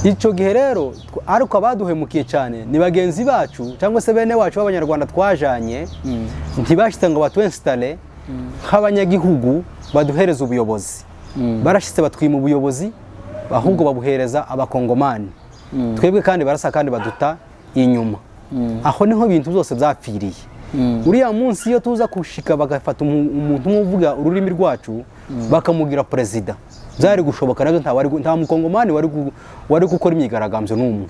Ico gihe rero ariko abaduhemukiye cyane ni bagenzi bacu cyangwa se bene wacu b'abanyarwanda twajanye ntibashitse ngo batwinstale nk'abanyagihugu baduhereza ubuyobozi. Barashitse batwima ubuyobozi ahubwo babuhereza abakongomani. Twebwe kandi barasa kandi baduta inyuma. Aho niho ibintu byose byapfiriye. Uriya munsi iyo tuza kushika bagafata umuntu uvuga ururimi rwacu bakamugira president. Byari gushoboka nabyo nta mukongomani wari gukora imyigaragambyo n'umwe.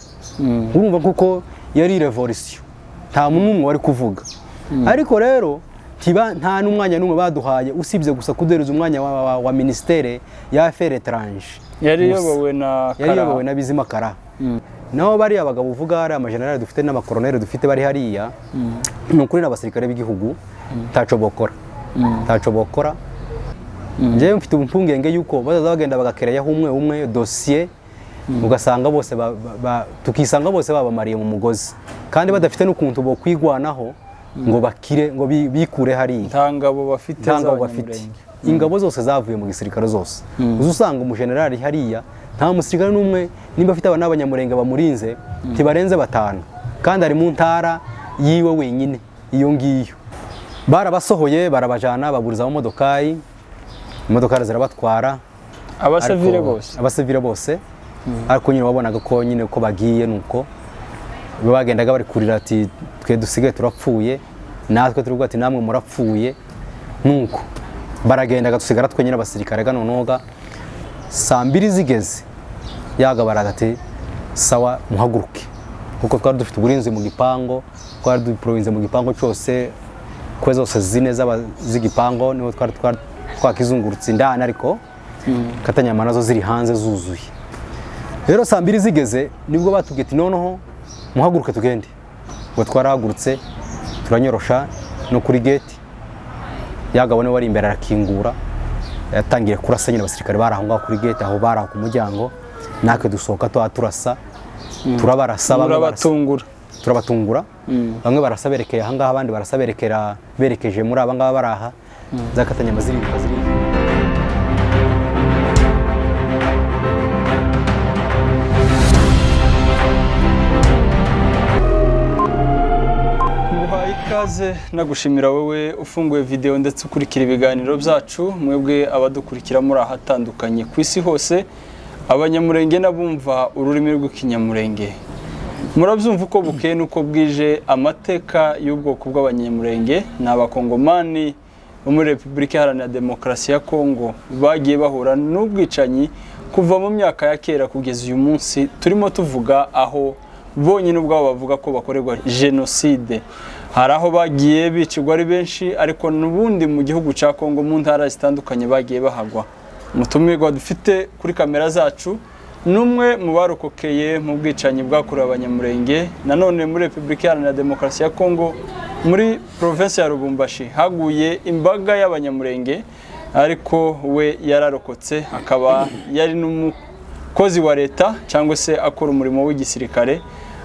Urumva kuko yari revolution. Nta muntu wari kuvuga. Ariko rero nta n'umwanya n'umwe baduhaye usibye gusa kudereza umwanya wa ministere ya affaires étrangères. Yari yobowe na Bizima Kara. Naho bari abagabo uvuga ari amagenerali dufite n'abakoloneli dufite bari hariya n'ukuri n'abasirikare b'igihugu taco bokora. Nje mfite umpungenge yuko bazaza bagenda bagakereya umwe dossier ugasanga bose tukisanga bose babamariye mu mugozi kandi badafite n'ukuntu bo kwigwanaho ngo bakire ngo bikure hariya. Ntangabo bafite ingabo zose zavuye mu gisirikare zose. Uzusanga umugenerali hariya nta musirikare n'umwe nimba afite abanyamurenge bamurinze ntibarenze 5 kandi ari mu ntara yiwe wenyine iyo ngiyo. Barabasohoye barabajana baburiza mu modokari. Imodoka zirabatwara abasivile bose ariko nyine wabonaga ko nyine ko bagiye nuko bagendaga bari kurira ati twe dusigaye turapfuye natwe turugo ati namwe murapfuye nuko baragendaga dusigara twe nyine abasirikare ganonoga saa 2 zigeze yaga baragate sawa muhaguruke kuko twari dufite uburinzi mu gipango twari duprovince mu gipango cyose kwe zose zine z'igipango niho twari twakizungurutse indana ariko katanyama nazo ziri hanze zuzuye. Rero saa 2 zigeze nibwo batugeti noneho muhaguruke tugende. Ngo twarahagurutse turanyorosha no kuri gate yagabone wari imbere arakingura yatangiye kurasa nyine abasirikare barahunga kuri gate aho baraho ku muryango natwe dusohoka turasa turabarasa turabatungura bamwe barasaberekeye aha ngaha abandi barasaberekera berekeje muri aba ngaba baraha zakatanya maziri ikaze nagushimira wowe ufunguye video ndetse ukurikira ibiganiro byacu mwebwe abadukurikira muri ahatandukanye ku isi hose abanyamurenge nabumva ururimi rw'ikinyamurenge murabyumva uko bukeye nuko bwije amateka y'ubwoko bw'abanyamurenge n'abakongomani bo muri Repubulika Iharanira Demokarasi ya Kongo bagiye bahura n'ubwicanyi kuva mu myaka ya kera kugeza uyu munsi turimo tuvuga aho bonyine ubwabo bavuga ko bakorerwa genocide. Hari aho bagiye bicirwa ari benshi ariko n'ubundi mu gihugu cya Kongo mu ntara zitandukanye bagiye bahagwa. Mutumirwa dufite kuri kamera zacu numwe mu barokokeye mu bwicanyi bwakorewe abanyamurenge nanone muri Repubulika Iharanira Demokarasi ya Kongo muri province ya Lubumbashi haguye imbaga y'abanyamurenge ariko we yararokotse akaba yari n'umukozi wa leta cyangwa se akora umurimo w'igisirikare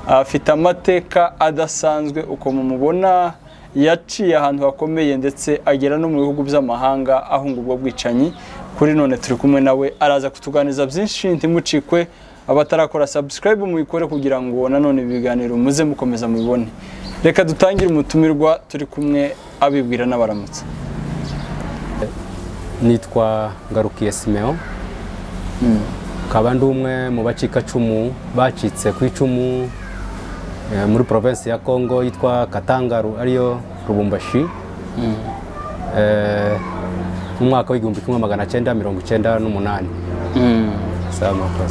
afite amateka adasanzwe uko mumubona yaciye ahantu hakomeye ndetse agera no mu bihugu by'amahanga ahunga ubwo bwicanyi. Kuri none turi kumwe nawe araza kutuganiza byinshi ntimucikwe abatarakora subscribe muyikore kugira ngo nanone ibiganiro muze mukomeza mubibone. Reka dutangire umutumirwa turi kumwe abibwira n'abaramutse. Nitwa Ngarukiye Simeon kaba ndumwe mu bacika cumu bacitse ku icumu muri province ya Kongo yitwa Katangaru ariyo Lubumbashi mu mwaka w'igihumbi 1998.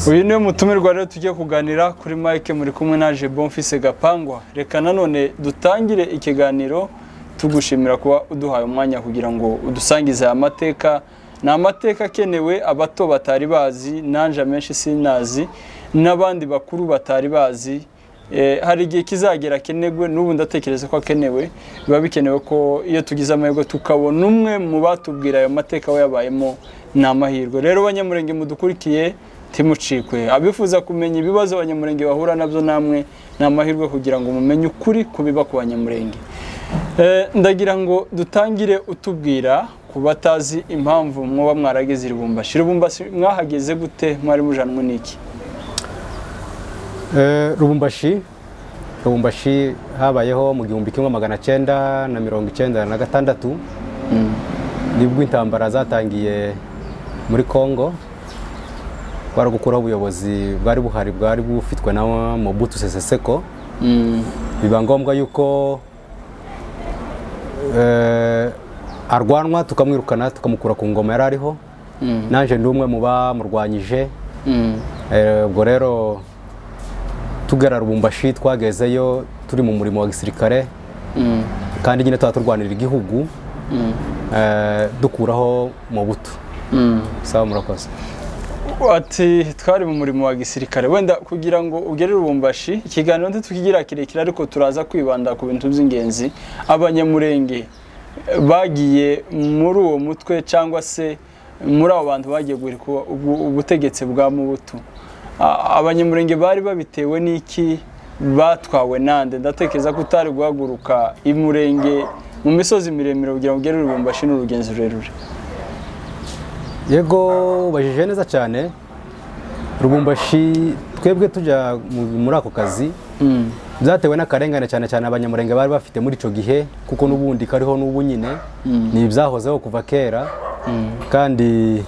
Uyu niwe mutumirwa rero tugiye kuganira kuri Mike muri kumwe naje Bonfise Gapangwa. Reka nanone dutangire ikiganiro tugushimira kuba uduhaye umwanya kugira ngo udusangize amateka. Na amateka kenewe abato batari bazi nanje menshi sinazi n'abandi bakuru batari bazi. Hari igihe kizagera kenegwe n'ubu ndatekereza ko akenewe biba bikenewe ko iyo tugize amahirwe tukabona umwe mu batubwira ayo mateka we yabayemo n'amahirwe. Rero abanyamurenge mudukurikiye timucikwe abifuza kumenya ibibazo abanyamurenge bahura nabyo namwe n'amahirwe kugira ngo mumenye ukuri kubiba ku banyamurenge. Ndagira ngo dutangire utubwira kubatazi impamvu mwoba mwarageze Lubumbashi. Lubumbashi mwahageze gute mwari mujanwe niki? Lubumbashi habayeho mu 1996 nibwo intambara zatangiye muri Congo, bari gukuraho ubuyobozi bwari buhari bwari bufitwe na Mobutu Sese Seko. Biba ngombwa yuko arwanwa tukamwirukana tukamukura ku ngoma yari ariho. Nanje ndi umwe mu bamurwanyije. Ubwo rero tugera Lubumbashi twagezeyo turi mu murimo wa gisirikare, kandi nyine turwanirira igihugu dukuraho Mobutu. Sawa, murakoze. Ati twari mu murimo wa gisirikare, wenda kugira ngo ugere Lubumbashi ikiganiro tukigira kirekire, ariko turaza kwibanda ku bintu by'ingenzi. Abanyamurenge bagiye muri uwo mutwe cyangwa se muri abo bantu bagiye guhirika ubutegetsi bwa Mobutu, abanyamurenge bari babitewe n'iki? Batwawe nande? Ndatekereza ko utari guhaguruka imurenge mu misozi miremire kugira ngo ugere Lubumbashi n'urugenzi rurerure. Yego, ubajije neza cyane. Lubumbashi twebwe tujya muri ako kazi byatewe n'akarengane cyane cyane abanyamurenge bari bafite muri ico gihe, kuko n'ubundi kariho n'ubu nyine ni ibyahozeho kuva kera, kandi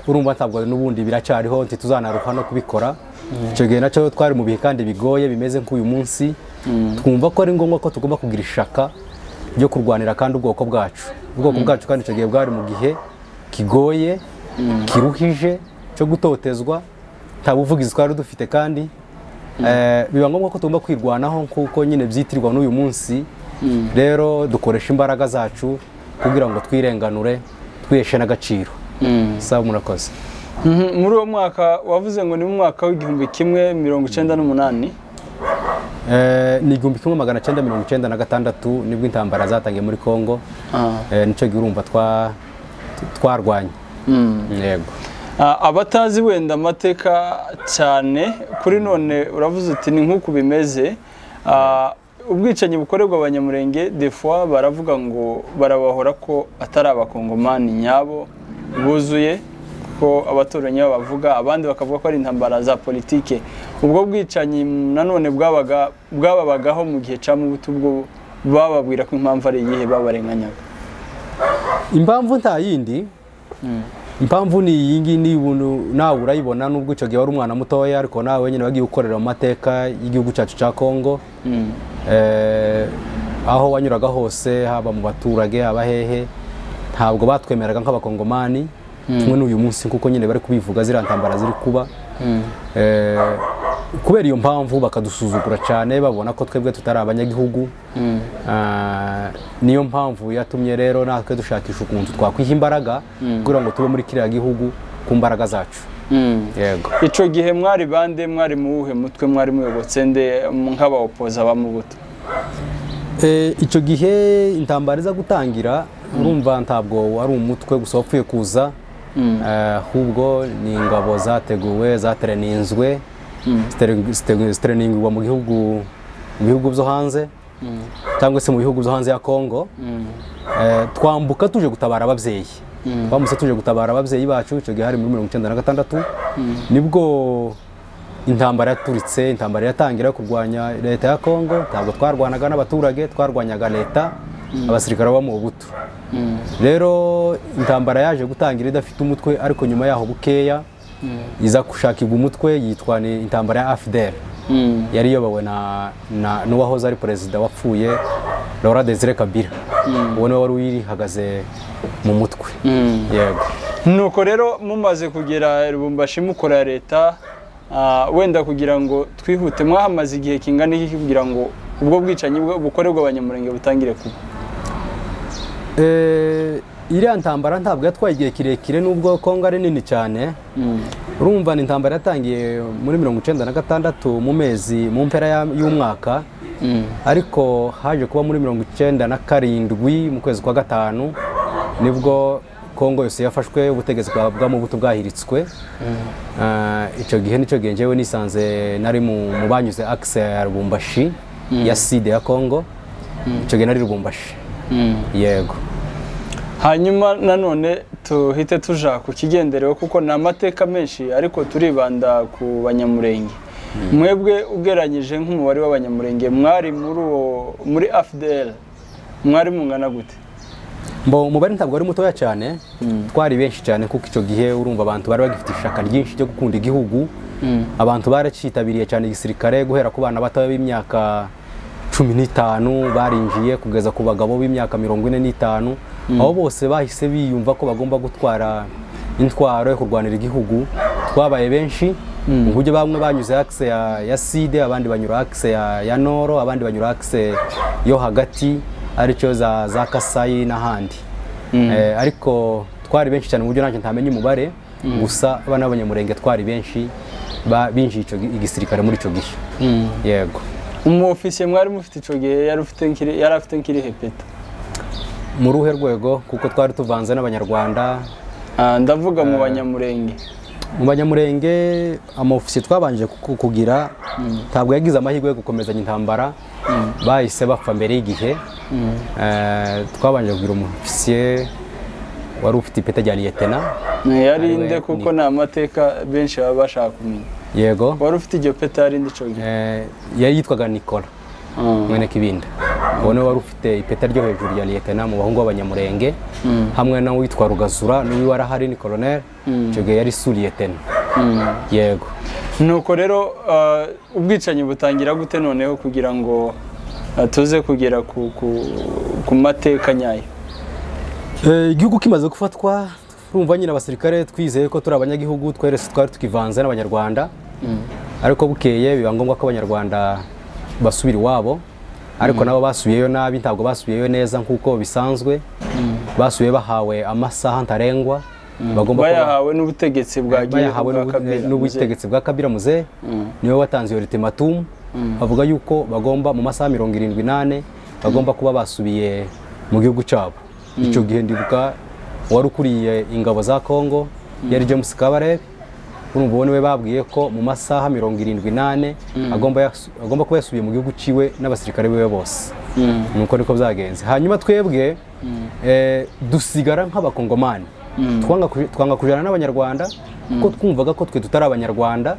urumva ntabwo n'ubundi biracyariho ntituzanaruha no kubikora. Icyo gihe nacyo twari mu bihe kandi bigoye bimeze nk'uyu munsi. Twumva ko ari ngombwa ko tugomba kugira ishaka ryo kurwanira kandi ubwoko bwacu kandi icyo gihe bwari mu gihe kigoye, kiruhije, cyo gutotezwa, nta buvugizi twari dufite, kandi biba ngombwa ko tugomba kwirwanaho kuko nyine byitirwa n'uyu munsi. Rero dukoresha imbaraga zacu kugira ngo twirenganure, twiheshe n'agaciro. Sawa, murakoze. Muri uwo mwaka wavuze ngo ni mu mwaka w'1998? Ni 1996 nibwo intambara zatangiye muri Congo. Nicyo gihe urumva twarwanye. Yego. Abatazi wenda amateka cyane kuri none, uravuze uti ni nk'uko bimeze. Ubwicanyi bukorerwa abanyamurenge des fois baravuga ngo barabahora ko atari abakongomani nyabo buzuye, ko abaturanyi bavuga, abandi bakavuga ko ari intambara za politike. Ubwo bwicanyi nanone bwababagaho mu gihe cya Mobutu, bwo bababwira ko impamvu ari iyihe babarenganyaga? Impamvu nta yindi. Impamvu ni iyi ngiyi, nawe urayibona, nubwo icyo gihe wari umwana mutoya, ariko nawe nyine wagiye ukorera mu mateka y'igihugu cyacu cya Congo. Aho wanyuraga hose, haba mu baturage, haba hehe, ntabwo batwemeraga nk'abakongomani kimwe n'uyu munsi, kuko nyine bari kubivuga ziriya ntambara ziri kuba. Kubera iyo mpamvu bakadusuzugura cyane, babona ko twebwe tutari abanyagihugu. Niyo mpamvu yatumye rero natwe dushakisha ukuntu twakwiha imbaraga kugira ngo tube muri kiriya gihugu ku mbaraga zacu. Yego. Ico gihe mwari bande? Mwari muwuhe mutwe? Mwari muyobotse nde nk'abaopoza ba Mobutu? Icyo gihe intambara iza gutangira, urumva ntabwo wari umutwe gusa wapfuye kuza, ahubwo ni ingabo zateguwe, zatreninzwe, zitreningwa mu bihugu byo hanze, cyangwa se mu bihugu byo hanze ya Congo. Twambuka tuje gutabara ababyeyi. Bamuse tuje gutabara ababyeyi bacu. Icyo gihe hari muri 1996 nibwo intambara yaturitse, intambara yatangira yo kurwanya leta ya Congo. Ntabwo twarwanaga n'abaturage, twarwanyaga leta, abasirikare ba Mobutu. Rero intambara yaje gutangira idafite umutwe, ariko nyuma yaho bukeya iza gushakirwa umutwe, yitwa ni intambara ya AFDL. Yari iyobowe n'uwahoze ari perezida wapfuye, Laurent Desire Kabila. Uwo niwe wari uyihagaze mu mutwe. Yego. Nuko rero mumaze kugera Lubumbashi mukora leta, wenda kugira ngo twihute, mwahamaze igihe kingana iki kugira ngo ubwo bwicanyi bukorerwa abanyamurenge butangire kuba? Iriya ntambara ntabwo yatwaye igihe kirekire, nubwo Congo ari nini cyane. Urumva ni intambara yatangiye muri 1996 mu mpera y'umwaka, ariko haje kuba muri 1997 mu kwezi kwa gatanu nibwo Congo yose yafashwe, ubutegetsi bwa Mobutu bwahiritswe. Icyo gihe nicyo gihe njyewe nisanze nari mu banyuze axe ya Lubumbashi ya side ya Congo. Icyo gihe nari Lubumbashi. Yego. Hanyuma nanone tuhite tuja ku kigendereho, kuko ni amateka menshi, ariko turibanda ku banyamurenge. mwebwe ugeranyije nk'umubare w'abanyamurenge mwari muri AFDL mwari mungana gute? Umubare ntabwo ari mutoya cyane, twari benshi cyane kuko icyo gihe urumva abantu bari bagifite ishaka ryinshi ryo gukunda igihugu. Abantu baracitabiriye cyane igisirikare guhera ku bana bato b'imyaka 15 barinjiye kugeza ku bagabo b'imyaka 45. Abo bose bahise biyumva ko bagomba gutwara intwaro yo kurwanira igihugu. Twabaye benshi mu buryo bamwe banyuze axe ya Side, abandi banyura axe ya Noro, abandi banyura axe yo hagati aricyo za Kasayi n'ahandi. Ariko twari benshi cyane mu buryo nanjye ntamenye umubare, gusa abana b'abanyamurenge twari benshi binjiye igisirikare muri icyo gihe. Yego. Umufisiye mwari mufite icyo gihe yari afite nk'irihe peta? Mu ruhe rwego kuko twari tuvanze n'abanyarwanda. Ndavuga mu banyamurenge. Mu banyamurenge amofisiye twabanje kugira ntabwo yagize amahirwe yo gukomezanya intambara, bahise bapfa mbere y'igihe. Twabanje kugira umufisiye wari ufite ipeta rya liyetena. Yari inde kuko ni amateka benshi baba bashaka kumenya. Yego. Wari ufite iryo peta yari inde icyo gihe? Yari yitwaga Nicola mwene Kibinda. Ubone wari ufite ipeta ryo hejuru ya liyetena mu bahungu b'abanyamurenge, hamwe na witwa Rugazura n'uwi warahari ni colonel. Icyo gihe yari su liyetena. Yego. Nuko rero ubwicanyi butangira gute noneho kugira ngo tuze kugera ku mateka nyayo? Igihugu kimaze gufatwa, urumva nyine abasirikare twizeye ko turi abanyagihugu, twari tukivanze n'abanyarwanda. Ariko bukeye biba ngombwa ko abanyarwanda basubira iwabo, ariko nabo basubiyeyo nabi, ntabwo basubiyeyo neza nk'uko bisanzwe. Basubiye bahawe amasaha ntarengwa, bagomba bayahawe n'ubutegetsi bwa Kabila Muze. Niwe watanze iyo ultimatum, bavuga yuko bagomba mu masaha 78 bagomba kuba basubiye mu gihugu cyabo. Icyo gihe ndibuka wari ukuriye ingabo za Kongo yari James Kabarebe, urumva niwe babwiye ko mu masaha 78 agomba kuba yasubiye mu gihugu ciwe n'abasirikare biwe bose. Nuko niko byagenze. Hanyuma twebwe dusigara nk'abakongomani, twanga kujana n'abanyarwanda kuko twumvaga ko twe tutari abanyarwanda,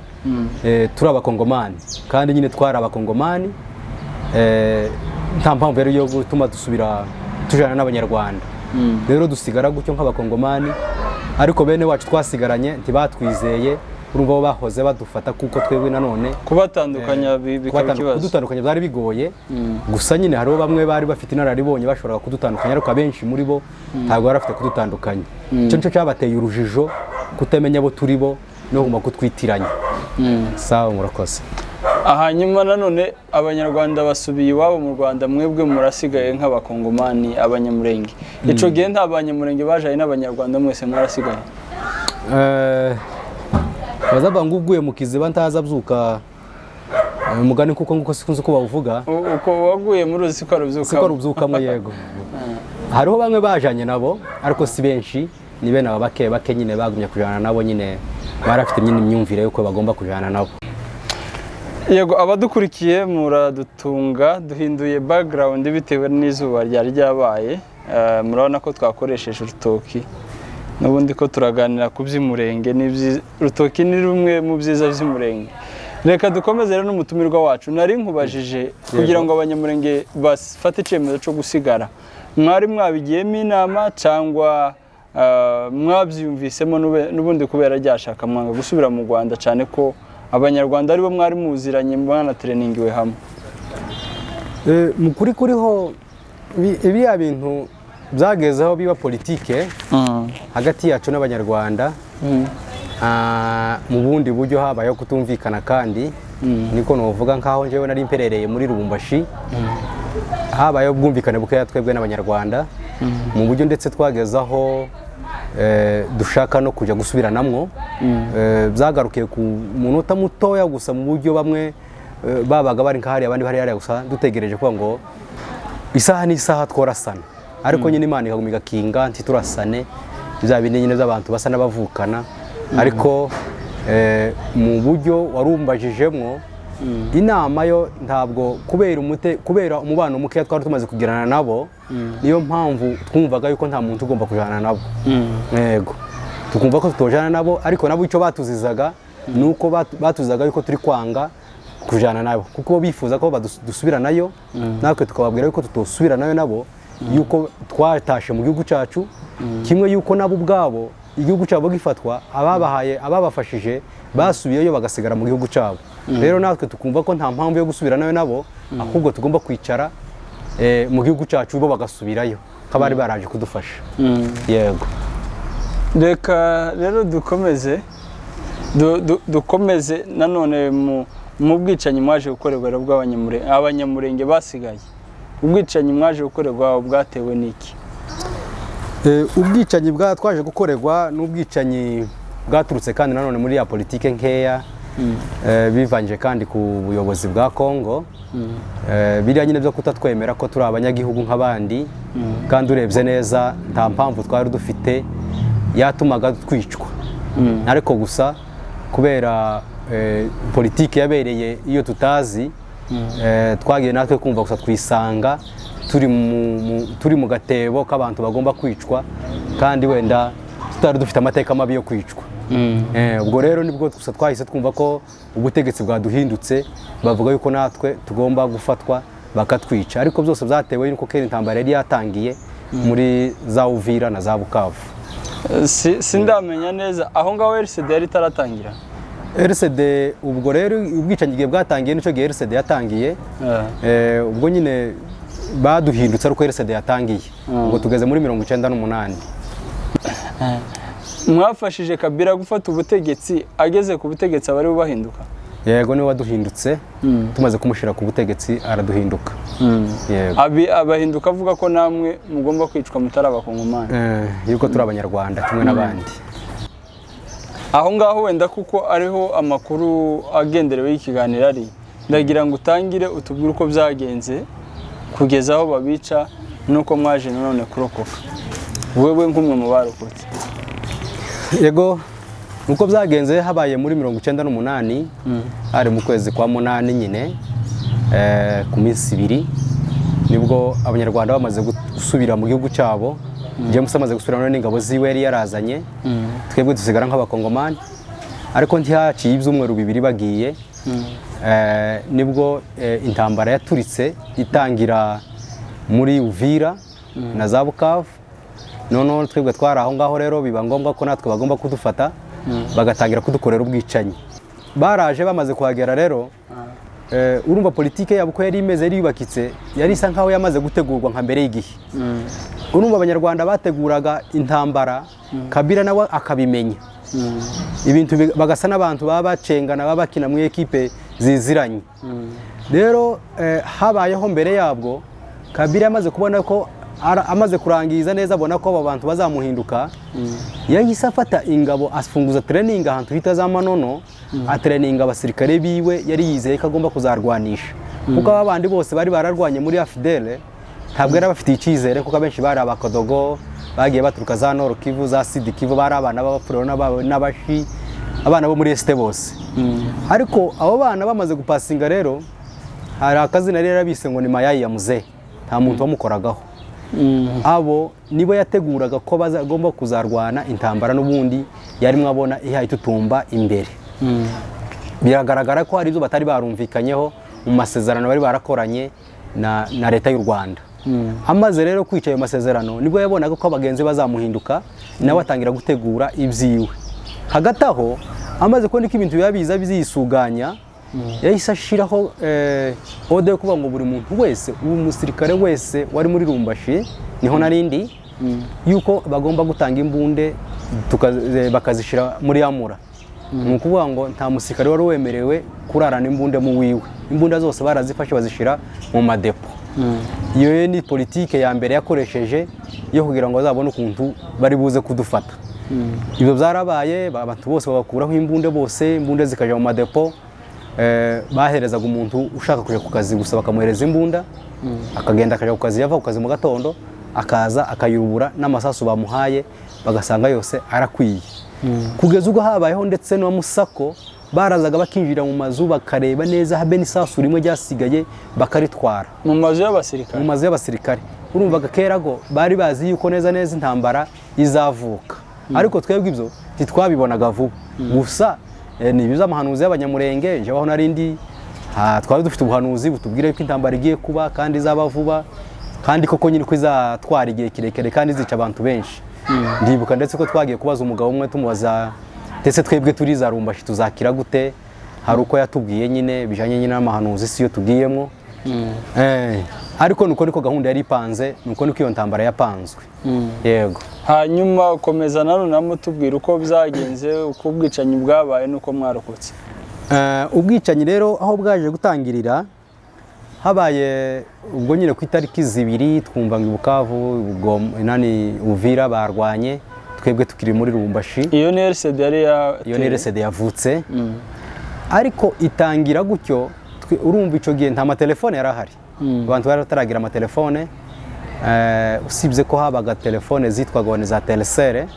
turi abakongomani kandi nyine twari abakongomani. Nta mpamvu yari yo gutuma dusubira tujana n'abanyarwanda. Rero dusigara gutyo nk'abakongomani, ariko bene wacu twasigaranye ntibatwizeye, urumva bo bahoze badufata kuko twebwe nanone kubatandukanya bikaba ikibazo. Kudutandukanya byari bigoye, gusa nyine hariho bamwe bari bafite inararibonye bashobora kudutandukanya, ariko abenshi muri bo ntabwo bari bafite kudutandukanya. Icyo nicyo cyabateye urujijo, kutamenya abo turi bo no kuma kutwitiranya. Sawa, murakoze. Hanyuma nanone abanyarwanda basubiye iwabo mu Rwanda, mwebwe murasigaye nk'abakongomani abanyamurenge. Ico gihe nta banyamurenge bajaye n'abanyarwanda, mwese murasigaye. Bazabanga uguye mu kiziba ntaza byuka umugani kuko nguko sikunze ko bavuga. Uko waguye muri uzi ko rubyukamo. Yego. Hariho bamwe bajanye nabo, ariko si benshi, ni bene aba bake nyine bagumye kujana nabo, nyine barafite nyine imyumvire yuko bagomba kujana nabo. Yego, abadukurikiye muradutunga, duhinduye background bitewe n'izuba ryari ryabaye. Murabona ko twakoresheje urutoki, n'ubundi ko turaganira ku by'umurenge. Urutoki ni rumwe mu byiza by'umurenge. Reka dukomeze rero n'umutumirwa wacu. Nari nkubajije kugira ngo abanyamurenge bafate icyemezo cyo gusigara, mwari mwabigiyemo inama cyangwa mwabyumvisemo n'ubundi kubera ryashaka mwanga gusubira mu Rwanda, cyane ko abanyarwanda aribo mwari muziranye mwana trainingiwe hamwe? Mukuri kuriho ibiya bintu byagezeho biba politike hagati yacu n'abanyarwanda. Mu bundi buryo habayeho kutumvikana, kandi niko novuga nkaho njewe nari imperereye muri Lubumbashi. Habayeho ubwumvikane bukeya twebwe n'abanyarwanda, mu buryo ndetse twagezaho dushaka no kujya gusubiranamwo. Byagarukiye ku munota mutoya gusa, mu buryo bamwe babaga bari nkahari abandi bari hariya gusa, dutegereje kuba ngo isaha n'isaha tworasana. Ariko nyine Imana ikaguma igakinga nti turasane, bya bindi nyine by'abantu basa n'abavukana. Ariko mu buryo warumbajijemwo inama yo ntabwo kubera umubano muke twari tumaze kugirana nabo, niyo mpamvu twumvaga yuko nta muntu ugomba kujana nabo. Yego, tukumva ko tutojana nabo, ariko nabo icyo batuzizaga nuko batuzizaga yuko turi kwanga kujana nabo kuko bifuza ko dusubira nayo natwe tukababwira yuko tutosubira nayo nabo yuko twatashe mu gihugu cyacu kimwe yuko nabo ubwabo igihugu cyabo gifatwa ababafashije basubiyeyo bagasigara mu gihugu cyabo rero natwe tukumva ko nta mpamvu yo gusubira nayo nabo ahubwo tugomba kwicara mu gihugu cyacu bo bagasubirayo kabari baraje kudufasha yego reka rero dukomeze nanone mu bwicanyi mwaje gukorerwa abanyamurenge basigaye ubwicanyi mwaje gukorerwa bwatewe n'iki ubwicanyi twaje gukorerwa n'ubwicanyi bwaturutse kandi nanone muri ya politike nkeya bivanje kandi ku buyobozi bwa Kongo biriya nyine byo kutatwemera ko turi abanyagihugu nk'abandi kandi urebye neza nta mpamvu twari dufite yatumaga twicwa ariko gusa kubera politike yabereye iyo tutazi twagiye natwe kumva gusa twisanga turi mu gatebo k'abantu bagomba kwicwa kandi wenda tutari dufite amateka mabi yo kwicwa ubwo rero nibwo gusa twahise twumva ko ubutegetsi bwaduhindutse bavuga yuko natwe tugomba gufatwa bakatwica ariko byose byatewe yuko kera intambara yari yatangiye muri za Uvira na za Bukavu sindamenya neza aho ngaho RCD yari itaratangira RCD ubwo rero ubwicanyi gihe bwatangiye nicyo gihe RCD yatangiye ubwo nyine baduhindutse ariko RCD yatangiye ubwo tugeze muri 98 mwafashije Kabila gufata ubutegetsi ageze ku butegetsi abari bubahinduka yego niwe waduhindutse tumaze kumushira ku butegetsi araduhinduka abahinduka avuga ko namwe mugomba kwicwa mutari abakongomani yuko turi abanyarwanda kimwe n'abandi aho ngaho wenda kuko ariho amakuru agenderewe y'ikiganiro ari ndagira ngo utangire utubwire uko byagenze kugeza aho babica nuko mwaje nanone kurokoka wewe nk'umwe mu barokotse yego nuko byagenze habaye muri 98 ari mu kwezi kwa 8 nyine ku minsi 2 nibwo abanyarwanda bamaze gusubira mu gihugu cyabo James amaze gusubira n'ingabo ziwe yari yarazanye twebwe dusigara nk'abakongomani ariko ntihaciye ibyumweru 2 bagiye nibwo intambara yaturitse itangira muri Uvira na za Bukavu none twebwe twari aho ngaho rero biba ngombwa ko natwe bagomba kudufata bagatangira kudukorera ubwicanyi baraje bamaze kuhagera rero urumva politike yabo ko yari imeze yubakitse yari isa nkaho yamaze gutegurwa nka mbere y'igihe urumva abanyarwanda bateguraga intambara Kabila nawe akabimenya ibintu bagasa n'abantu baba bacengana baba bakina mu ekipe ziziranye rero habayeho mbere yabwo Kabila amaze kubona ko amaze kurangiza neza abona ko abo bantu bazamuhinduka yahise afata ingabo afunguza training ahantu hita za Manono atraininga abasirikare biwe yari yizeye ko agomba kuzarwanisha kuko abandi bose bari bararwanye muri AFDL ntabwo yari bafite icyizere kuko abenshi bari abakodogo bagiye baturuka za Nord Kivu za Sud Kivu bari abana b'abapfuro n'abashi abana bo muri Este bose ariko abo bana bamaze gupasinga rero hari akazina rero bise ngo ni mayayi ya muze nta muntu wamukoragaho abo nibo yateguraga ko bazagomba kuzarwana intambara n'ubundi yari mwabona ihayitutumba imbere biragaragara ko hari ibyo batari barumvikanyeho mu masezerano bari barakoranye na leta y'u Rwanda amaze rero kwica ayo masezerano nibwo yabonaga ko abagenzi bazamuhinduka nawe atangira gutegura ibyiwe hagati aho amaze kubona ko ibintu biza bizisuganya yahise ashiraho ode yo kuvuga ngo buri muntu wese umusirikare wese wari muri Lubumbashi niho narindi yuko bagomba gutanga imbunde bakazishira muri Amura ni ukuvuga ngo nta musirikare wari wemerewe kurarana imbunde mu wiwe imbunda zose barazifashe bazishira mu madepo iyo ni politike ya mbere yakoresheje yo kugira ngo bazabone ukuntu bari buze kudufata ibyo byarabaye abantu bose babakuraho imbunde bose imbunde zikaja mu madepo baherezaga umuntu ushaka kuja ku kazi gusa bakamuhereza imbunda akagenda akaja ku kazi yava ku kazi mu gatondo akaza akayurubura n'amasasu bamuhaye bagasanga yose arakwiye kugeza ubwo habayeho ndetse no musako barazaga bakinjira mu mazu bakareba neza habe n'isasu rimwe ryasigaye bakaritwara mu mazu y'abasirikare urumvaga kerago bari bazi yuko neza intambara izavuka ariko twebwe ibyo ntitwabibonaga vuba gusa ni ibiza amahanuzi y'abanyamurenge jebaho narindi twari dufite ubuhanuzi butubwira yuko intambara igiye kuba kandi izaba vuba kandi koko nyine ko izatwara igihe kirekire kandi izica abantu benshi. Ndibuka ndetse ko twagiye kubaza umugabo umwe tumubaza ndetse twebwe turi za Lubumbashi tuzakira gute, hari uko yatubwiye nyine bijanye nyine n'amahanuzi si yo tugiyemo. Ariko nuko niko gahunda yari ipanze, nuko niko iyo ntambara yapanzwe. Yego. Hanyuma ukomeza nanone tubwira uko byagenze, uko ubwicanyi bwabaye nuko mwarokotse. Ubwicanyi rero aho bwaje gutangirira habaye ubwo nyine ku itariki 2 twumva ngo Bukavu Uvira barwanye, twebwe tukiri muri Lubumbashi. Iyo ni RCD yari yavutse. Ariko itangira gutyo urumva ico gihe nta matelefone yarahari. Abantu bari bataragira amatelefone, usibye ko habaga telefone zitwaga za telesere.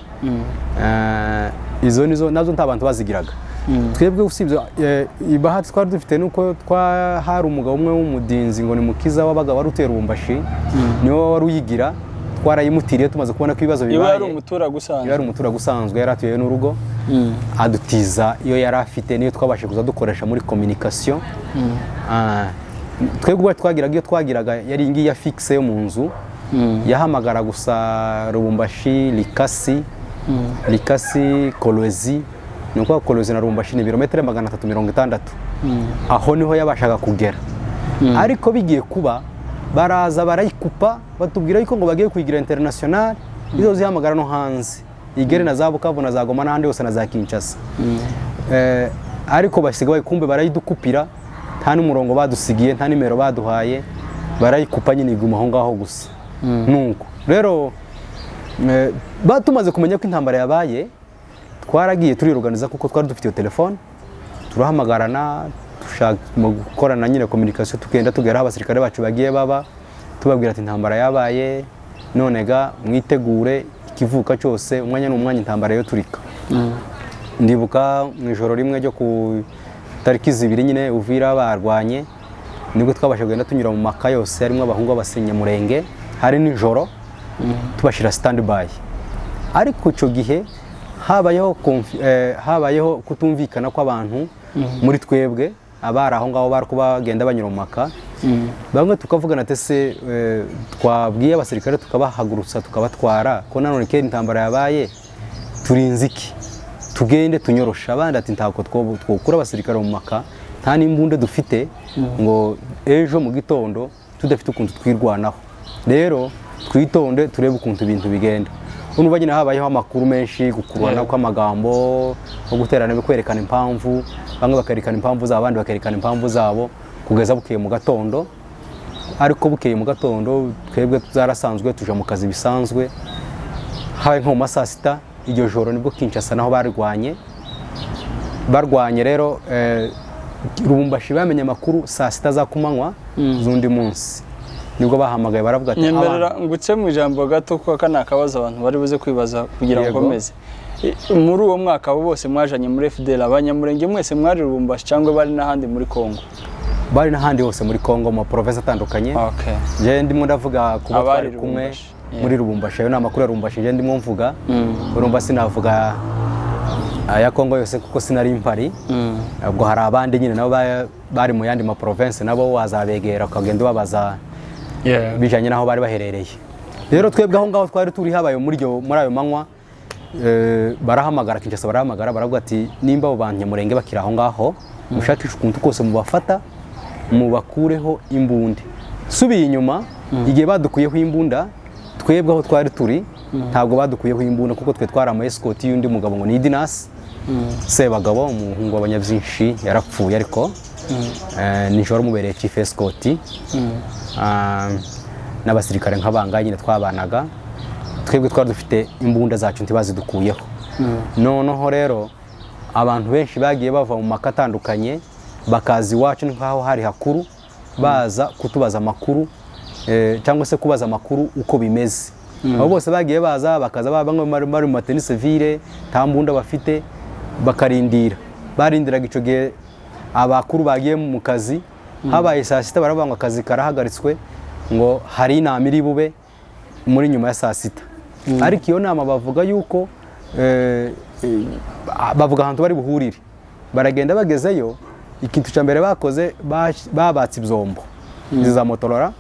Izo nizo nazo nta bantu bazigiraga. Twebwe usibye ibahati twari dufite nuko hari umugabo umwe w'umudinzi ngo ni Mukiza wabaga warutera Lubumbashi, niwe wari uyigira, twarayimutiriye tumaze kubona ko ibibazo bibaye. Yari umutura gusanzwe yari atuye n'urugo. Adutiza iyo yari afite niyo twabashe kuza dukoresha muri communication. Twebwe twagiraga yari ingi ya fixe yo mu nzu, yahamagara gusa Lubumbashi Likasi Kolwezi, nuko Kolwezi na Lubumbashi ni ibirometero 360. Aho niho yabashaga kugera. Ariko bigiye kuba baraza barayikupa batubwira yuko ngo bagiye kwigira international, izo zihamagara no hanze igere na za Bukavu na za Goma n'ahandi hose na za Kinshasa. Ariko basigaye kumbe barayidukupira, nta n'umurongo badusigiye, nta nimero baduhaye, barayikupa nyine iguma aho ngaho gusa. Nuko rero batumaze kumenya ko intambara yabaye, twaragiye turiruganiza kuko twari dufite iyo telefone, turahamagarana dushaka gukorana nyine communication, tukenda tugera abasirikare bacu bagiye baba, tubabwira ati intambara yabaye, none ga mwitegure ikivuka cyose, umwanya n'umwanya intambara yo turika. Ndibuka mu ijoro rimwe ryo ku tariki 2 nyine Uvira barwanye, nibwo twabasha kugenda tunyura mu maka yose harimo abahungu b'abasenyamurenge, hari nijoro tubashira standby. Ariko ico gihe habayeho kutumvikana kw'abantu muri twebwe abari aho ngaho bari kubagenda banyura mu maka. Bamwe tukavugana tese twabwiye abasirikare tukabahagurutsa tukabatwara ko nanone kera intambara yabaye turinziki tugende tunyorosha, abandi ati ntako twokura abasirikare mu maka nta n'imbunde dufite ngo ejo mu gitondo tudafite ukuntu twirwanaho, rero twitonde turebe ukuntu ibintu bigenda. Urumva nyine habayeho amakuru menshi, gukurwana kw'amagambo no guterana kwerekana impamvu, bamwe bakerekana impamvu zabo abandi bakerekana impamvu zabo, kugeza bukeye mu gatondo. Ariko bukeye mu gatondo twebwe zarasanzwe tuja mu kazi bisanzwe, habaye nko mu masaa 6 iryo joro nibwo Kinshasa naho barwanye. Rero Lubumbashi bamenye amakuru saa 6 za kumanywa zundi munsi, nibwo bahamagaye baravuga ati nyemerera nguce mu ijambo gato ko kana akabazo abantu bari buze kwibaza kugira ngo komeze. Muri uwo mwaka bose mwajanye muri FDL, abanyamurenge mwese mwari Lubumbashi cyangwa bari n'ahandi muri Kongo? Bari n'ahandi hose muri Kongo mu province atandukanye. Je ndimo ndavuga kuba twari kumwe muri Lubumbashi, ayo namakuru ya Lubumbashi je ndimo mvuga. Urumva sinavuga aya Kongo yose kuko sinari impari. Ubwo hari abandi nyine nabo bari mu yandi ma province nabo wazabegera ukagenda babaza bijanye naho bari baherereye. Rero twebwe aho ngaho twari turi habaye muri ayo manywa, barahamagara Kinshasa, barahamagara baravuga ati nimba abo banyamurenge bakira aho ngaho mushakisha ukuntu kose mubafata mubakureho imbunde. Subiye inyuma igihe badukuyeho imbunda, twebwe aho twari turi ntabwo badukuyeho imbunda kuko twe twari ama escort y'undi mugabo ngo ni Dinas Sebagabo, umuhungu w'abanyabyinshi yarapfuye, ariko nijoro mubereye chief escort n'abasirikare nk'abanga nyine twabanaga. Twebwe twari dufite imbunda zacu ntibazidukuyeho. Noneho rero abantu benshi bagiye bava mu maka atandukanye bakazi iwacu nkaho hari hakuru, baza kutubaza amakuru cyangwa se kubaza amakuru uko bimeze. Abo bose bagiye baza bakaza bamwe bari mu mateni civile nta mbunda bafite, barindiraga ico gihe abakuru bagiye mu kazi. Habaye saa 6 barabanga akazi karahagaritswe ngo hari inama iri bube muri nyuma ya saa 6. Ariko iyo nama bavuga yuko bavuga ahantu bari buhurire, baragenda bagezeyo ikintu cya mbere bakoze babatse ibyombo za motorora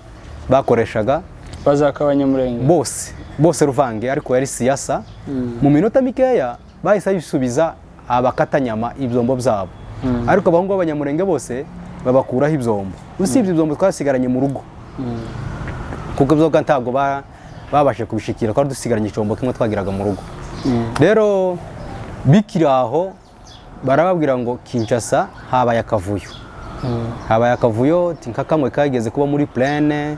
bakoreshaga bazaka abanyamurenge bose ruvange ariko yari siyasa mu minota mikeya bahise bisubiza abakatanyama ibyombo byabo ariko abahungu b'abanyamurenge bose babakuraho ibyombo usibye ibyombo twasigaranye mu rugo kuko ibyoga ntabwo babashe kubishikira twari dusigaranye icyombo kimwe twagiraga mu rugo rero bikiri aho barababwira ngo Kinshasa habaye akavuyo nkakamwe kageze kuba muri plane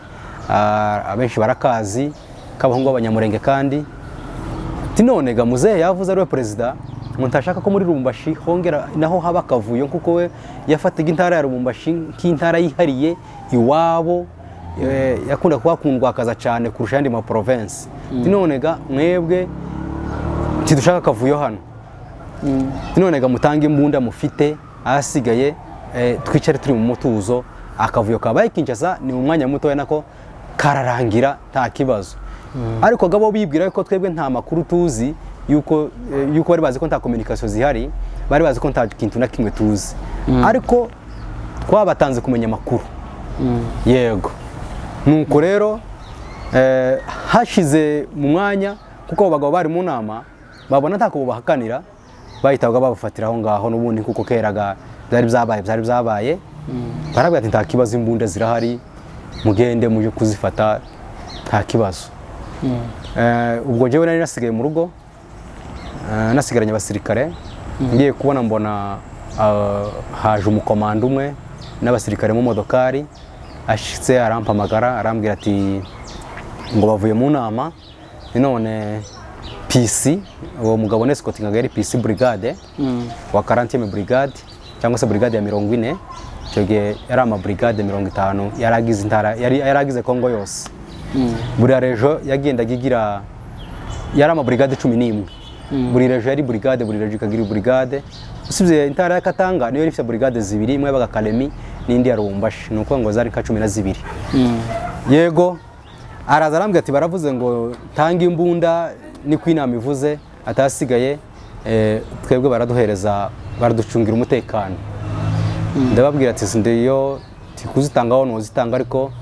abenshi barakazi k'abahungu b'abanyamurenge kandi none ga muzehe yavuze ari we perezida ngo ntashaka ko muri Lubumbashi hongera naho haba akavuyo kuko we yafataga intara ya Lubumbashi nk'intara yihariye iwabo yakunda kuhakundwa akaza cyane kurusha andi ma province none ga mwebwe tidushaka akavuyo hano none ga mutanga imbunda mufite ahasigaye twicare turi mu mutuzo akavuyo kabaye Kinshasa ni umwanya muto nako kararangira nta kibazo ariko gabo bibwira ko twebwe nta makuru tuzi yuko bari bazi ko nta communication zihari bari bazi ko nta kintu na kimwe tuzi ariko twabatanze kumenya amakuru yego nuko rero hashize mu mwanya kuko abagabo bari mu nama babona ntako bahakanira bahitaga babafatira aho ngaho n'ubundi kuko keraga byari byabaye barabwira ati nta kibazo imbunda zirahari mugende muje kuzifata nta kibazo ubwo jewe nari nasigaye mu rugo nasigaranye abasirikare ngiye kubona mbona haje umukomando umwe n'abasirikare mu modokari ashitse arampamagara arambwira ati ngo bavuye mu nama none PC uwo mugabo nescotinga yari PC brigade wa 40e brigade cyangwa se brigade ya 40 cyoge yari ama brigade 50 yaragize intara yaragize Kongo yose buri rejo yagendaga igira yari ama brigade 11 buri rejo yari brigade buri rejo ikagira brigade usibye intara ya Katanga niyo ifite brigade zibiri imwe yabaga Kalemi n'indi ya Lubumbashi nuko ngo zari 12 yego araza arambwira ati baravuze ngo tanga imbunda ni kwinama ivuze atasigaye twebwe baraducungira umutekano ndababwira ati sindiyo tikuzitangaho nozitanga ariko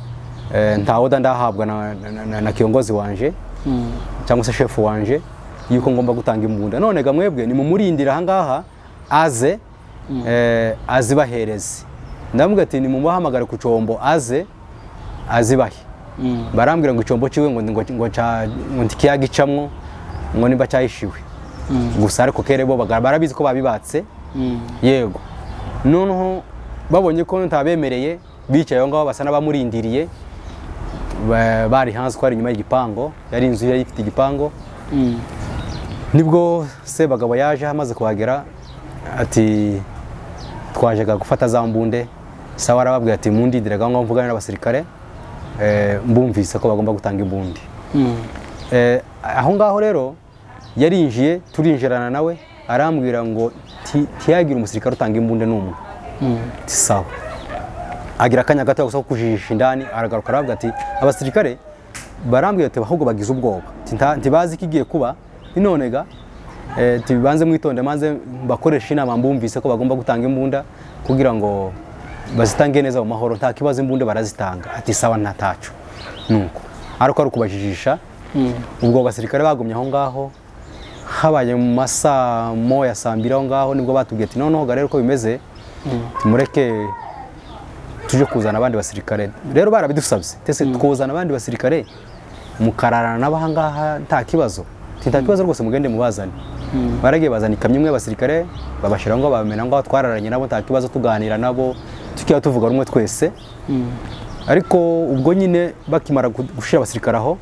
ntawoda ndahabwa na kiongozi wanje cyangwa se chef wanje yuko ngomba gutanga imbunda none ga mwebwe ni mumurindira ahangaha azibahereze ndamubwira ati ni mumuhamagare ku combo azibahe barambwira ngo icombo ciwe ngo ntikiyaga icamwo ngo nimba cyayishiwe gusa ariko kerebo barabizi ko babibatse yego noneho babonye ko ntabemereye bicaye aho ngaho basa n'abamurindiriye bari hanze ko ari inyuma y'igipango yari inzu yari ifite igipango nibwo Sebagabo yaje amaze kuhagera ati twajaga gufata za mbunde sawa arababwira ati mundindiraga ngo mvugane n'abasirikare mbumvise ko bagomba gutanga imbundi aho ngaho rero yarinjiye turinjirana nawe arambwira ngo tiyagira umusirikare utanga imbunde n'umwe sawa agira akanya gato gusa kujijisha indani aragaruka aravuga ati abasirikare barambwira ati ahubwo bagize ubwoba ntibazi ikigiye kuba inonega tibanze mwitonde manze bakoresha inama mbumvise ko bagomba gutanga imbunda kugira ngo bazitange neza mu mahoro nta kibazo imbunde barazitanga ati sawa ntatacu nuko ariko ari kubajijisha ubwo basirikare bagumye aho ngaho habaye mu masaa moya saa mbiri aho ngaho nibwo batubwiye ati noneho rero ko bimeze tumureke tuje kuzana abandi basirikare rero barabidusabye tese tukuzana abandi basirikare mukararana n'abahangaha nta kibazo rwose mugende mubazane baragiye bazana ikamyo imwe basirikare babashira ngo bamena ngo twararanye nabo nta kibazo tuganira nabo tukiya tuvuga rumwe twese ariko ubwo nyine bakimara gushira abasirikare aho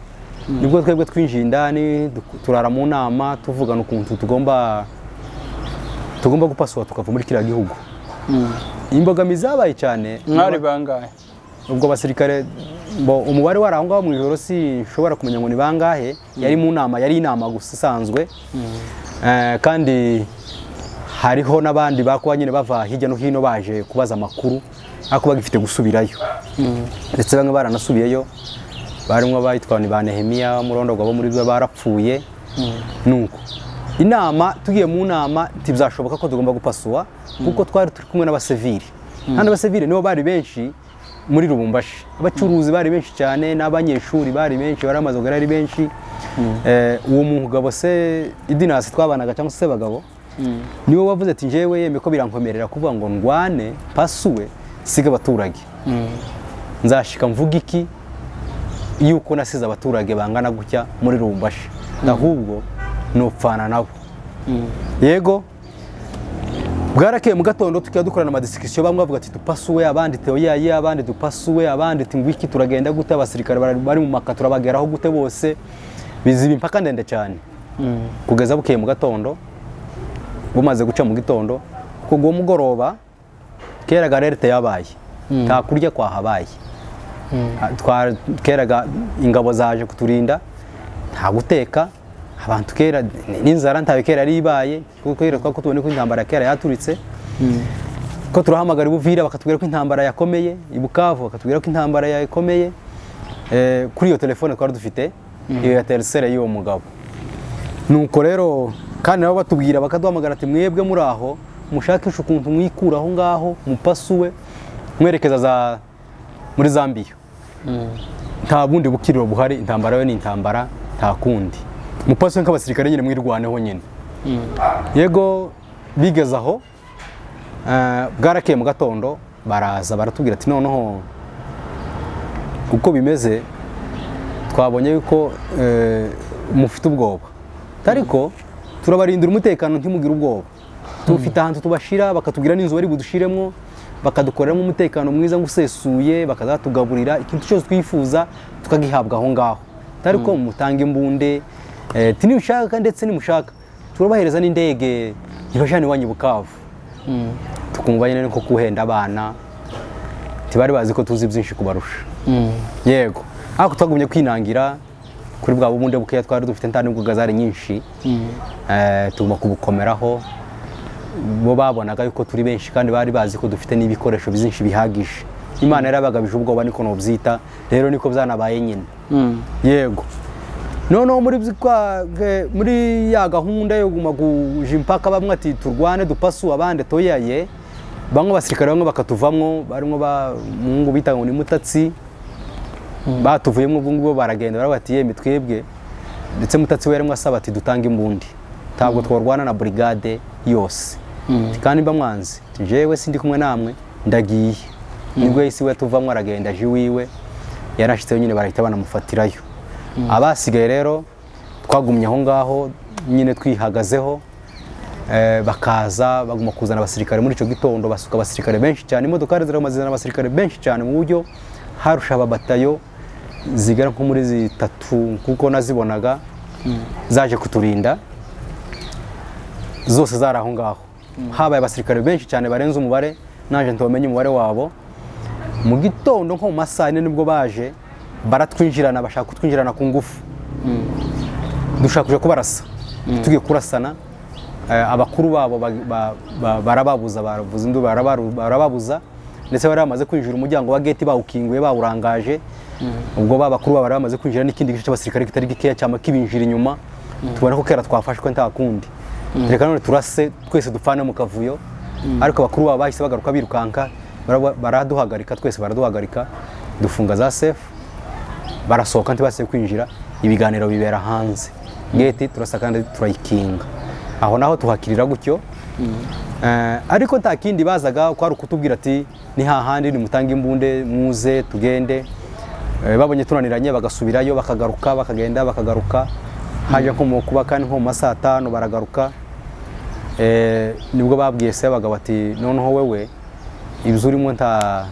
nibwo twebwe twinjiye indani turara mu nama tuvugana ukuntu tugomba gupaswa tukava muri kiriya gihugu imbogamizi zabaye cyane mwari bangahe ubwo basirikare umubare wari aho ngaho mu ijoro si nshobora kumenya ngo ni bangahe yari mu nama yari inama gusa isanzwe kandi hariho n'abandi bakuba nyine bava hirya no hino baje kubaza amakuru ariko bagifite gusubirayo ndetse bamwe baranasubiyeyo barimo bayitwa ni ba Nehemiya murondo gwabo muri byo barapfuye nuko inama tugiye mu nama tibyashoboka ko tugomba gupaswa kuko twari turi kumwe n'abasivili hano abasivile nibo bari benshi muri Lubumbashi, abacuruzi bari benshi cyane n'abanyeshuri bari benshi, bari amazogara ari benshi. Uwo mugabo se Idinasi twabanaga cyangwa se bagabo niwe wavuze ati njyewe yeme ko birankomerera kuvuga ngo ndwane pasuwe siga abaturage, nzashika mvuga iki yuko nasize abaturage bangana gutya muri Lubumbashi, ahubwo nopfana nabo. Yego bwarakeye mu gatondo tukiya dukorana ama discussion, bamwe bavuga ati tupasuwe, abandi teoyaye, abandi dupasuwe, abandi tingwiki turagenda gute, abasirikare bari mu maka turabageraho gute, bose biziba impaka ndende cyane. Kugeza bukeye mu gatondo bumaze guca mu gitondo kugo mugoroba kera garerte yabaye nta kurya kwa habaye, keraga ingabo zaje kuturinda, nta guteka, abantu kera n'inzara ntawe kera ari ibaye, kuko kera twako tubone ko intambara kera yaturitse, ko turahamagara Buvira bakatubwira ko intambara yakomeye, Ibukavu bakatubwira ko intambara yakomeye. Kuri iyo telefone twari dufite iyo ya Tercere y'uwo mugabo. Nuko rero kandi nabo batubwira bakaduhamagara ati mwebwe muri aho mushakisha ukuntu mwikura aho ngaho mupasuwe mwerekeza muri Zambiya. Nta bundi bukiriro buhari, intambara yo ni intambara, nta kundi mupasuwe nk'abasirikare nyine mwirwaneho nyine. Yego bigeze aho bwarakeye mu gatondo baraza baratubwira ati noneho uko bimeze twabonye yuko mufite ubwoba, ariko turabarindira umutekano ntimugire ubwoba, tufite ahantu tubashira bakatubwira n'inzu bari budushiremo, bakadukoreramo umutekano mwiza ngusesuye, bakazatugaburira ikintu cyose twifuza tukagihabwa aho ngaho, ariko mutanga imbunde tinibishaka ndetse nimushaka turabahereza n'indege ibajane wanyu Bukavu. Tukumva nyine ko kuhenda abana tibari bazi ko tuzi byinshi kubarusha. Yego ako twagumye kwinangira kuri bwa bumunde bukeya twari dufite, ntane ngo gazari nyinshi, tuguma kubukomeraho. Bo babonaga yuko turi benshi kandi bari bazi ko dufite n'ibikoresho byinshi bihagije. Imana yarabagabije ubwoba niko no byita, rero niko byanabaye nyine. Yego noneho muri ya gahunda yo guma guje impaka, bamwe ati turwane dupasu, abandi toyaye, bamwe basirikare bamwe bakatuvamwo, barimo mungu bita ngo ni Mutatsi, batuvuyemo ubwo baragenda barabatiye mitwebwe, ndetse Mutatsi we yarimo asaba ati dutanga imbundi, ntabwo tworwana na brigade yose, kandi bamwanze jewe sindi kumwe namwe ndagiye. Nibwo yisi we tuvamwe aragenda je wiwe, yarashitse nyine barahita banamufatirayo. Abasigaye rero twagumye aho ngaho nyine twihagazeho, bakaza baguma kuzana abasirikare muri ico gitondo, basuka abasirikare benshi cyane, imodoka ziramazana abasirikare benshi cyane, mu buryo harusha ababatayo zigera nko muri 3 kuko nazibonaga zaje kuturinda, zose zari aho ngaho. Habaye abasirikare benshi cyane barenze umubare, naje ntomenye umubare wabo. Mu gitondo nko mu masaha nibwo baje baratwinjirana, bashaka kutwinjirana ku ngufu, dushaka kuje kubarasa, tugiye kurasana. Abakuru babo barababuza, baravuza indu barababuza, ndetse bari bamaze kwinjira umuryango wa gate bawukinguye bawurangaje. Ubwo babakuru bari bamaze kwinjira n'ikindi gice cy'abasirikare kitari gikeya cyama kibinjira inyuma, tubona ko kera twafashwe nta kundi, reka none turase twese dupfane mu kavuyo. Ariko abakuru babo bahise bagaruka birukanka, baraduhagarika, twese baraduhagarika, dufunga za safe, barasohoka ntibase kwinjira, ibiganiro bibera hanze gate, turasa kandi turayikinga aho naho tuhakirira gutyo. Ariko nta kindi bazaga ko ari ukutubwira ati ni hahandi ni mutanga imbunde muze tugende. Babonye tunaniranye bagasubirayo, bakagaruka, bakagenda bakagaruka, haje nko mu kuba kandi nko mu masaha 5 baragaruka. Nibwo babwiye se bagabo ati noneho wewe ibyo urimo nta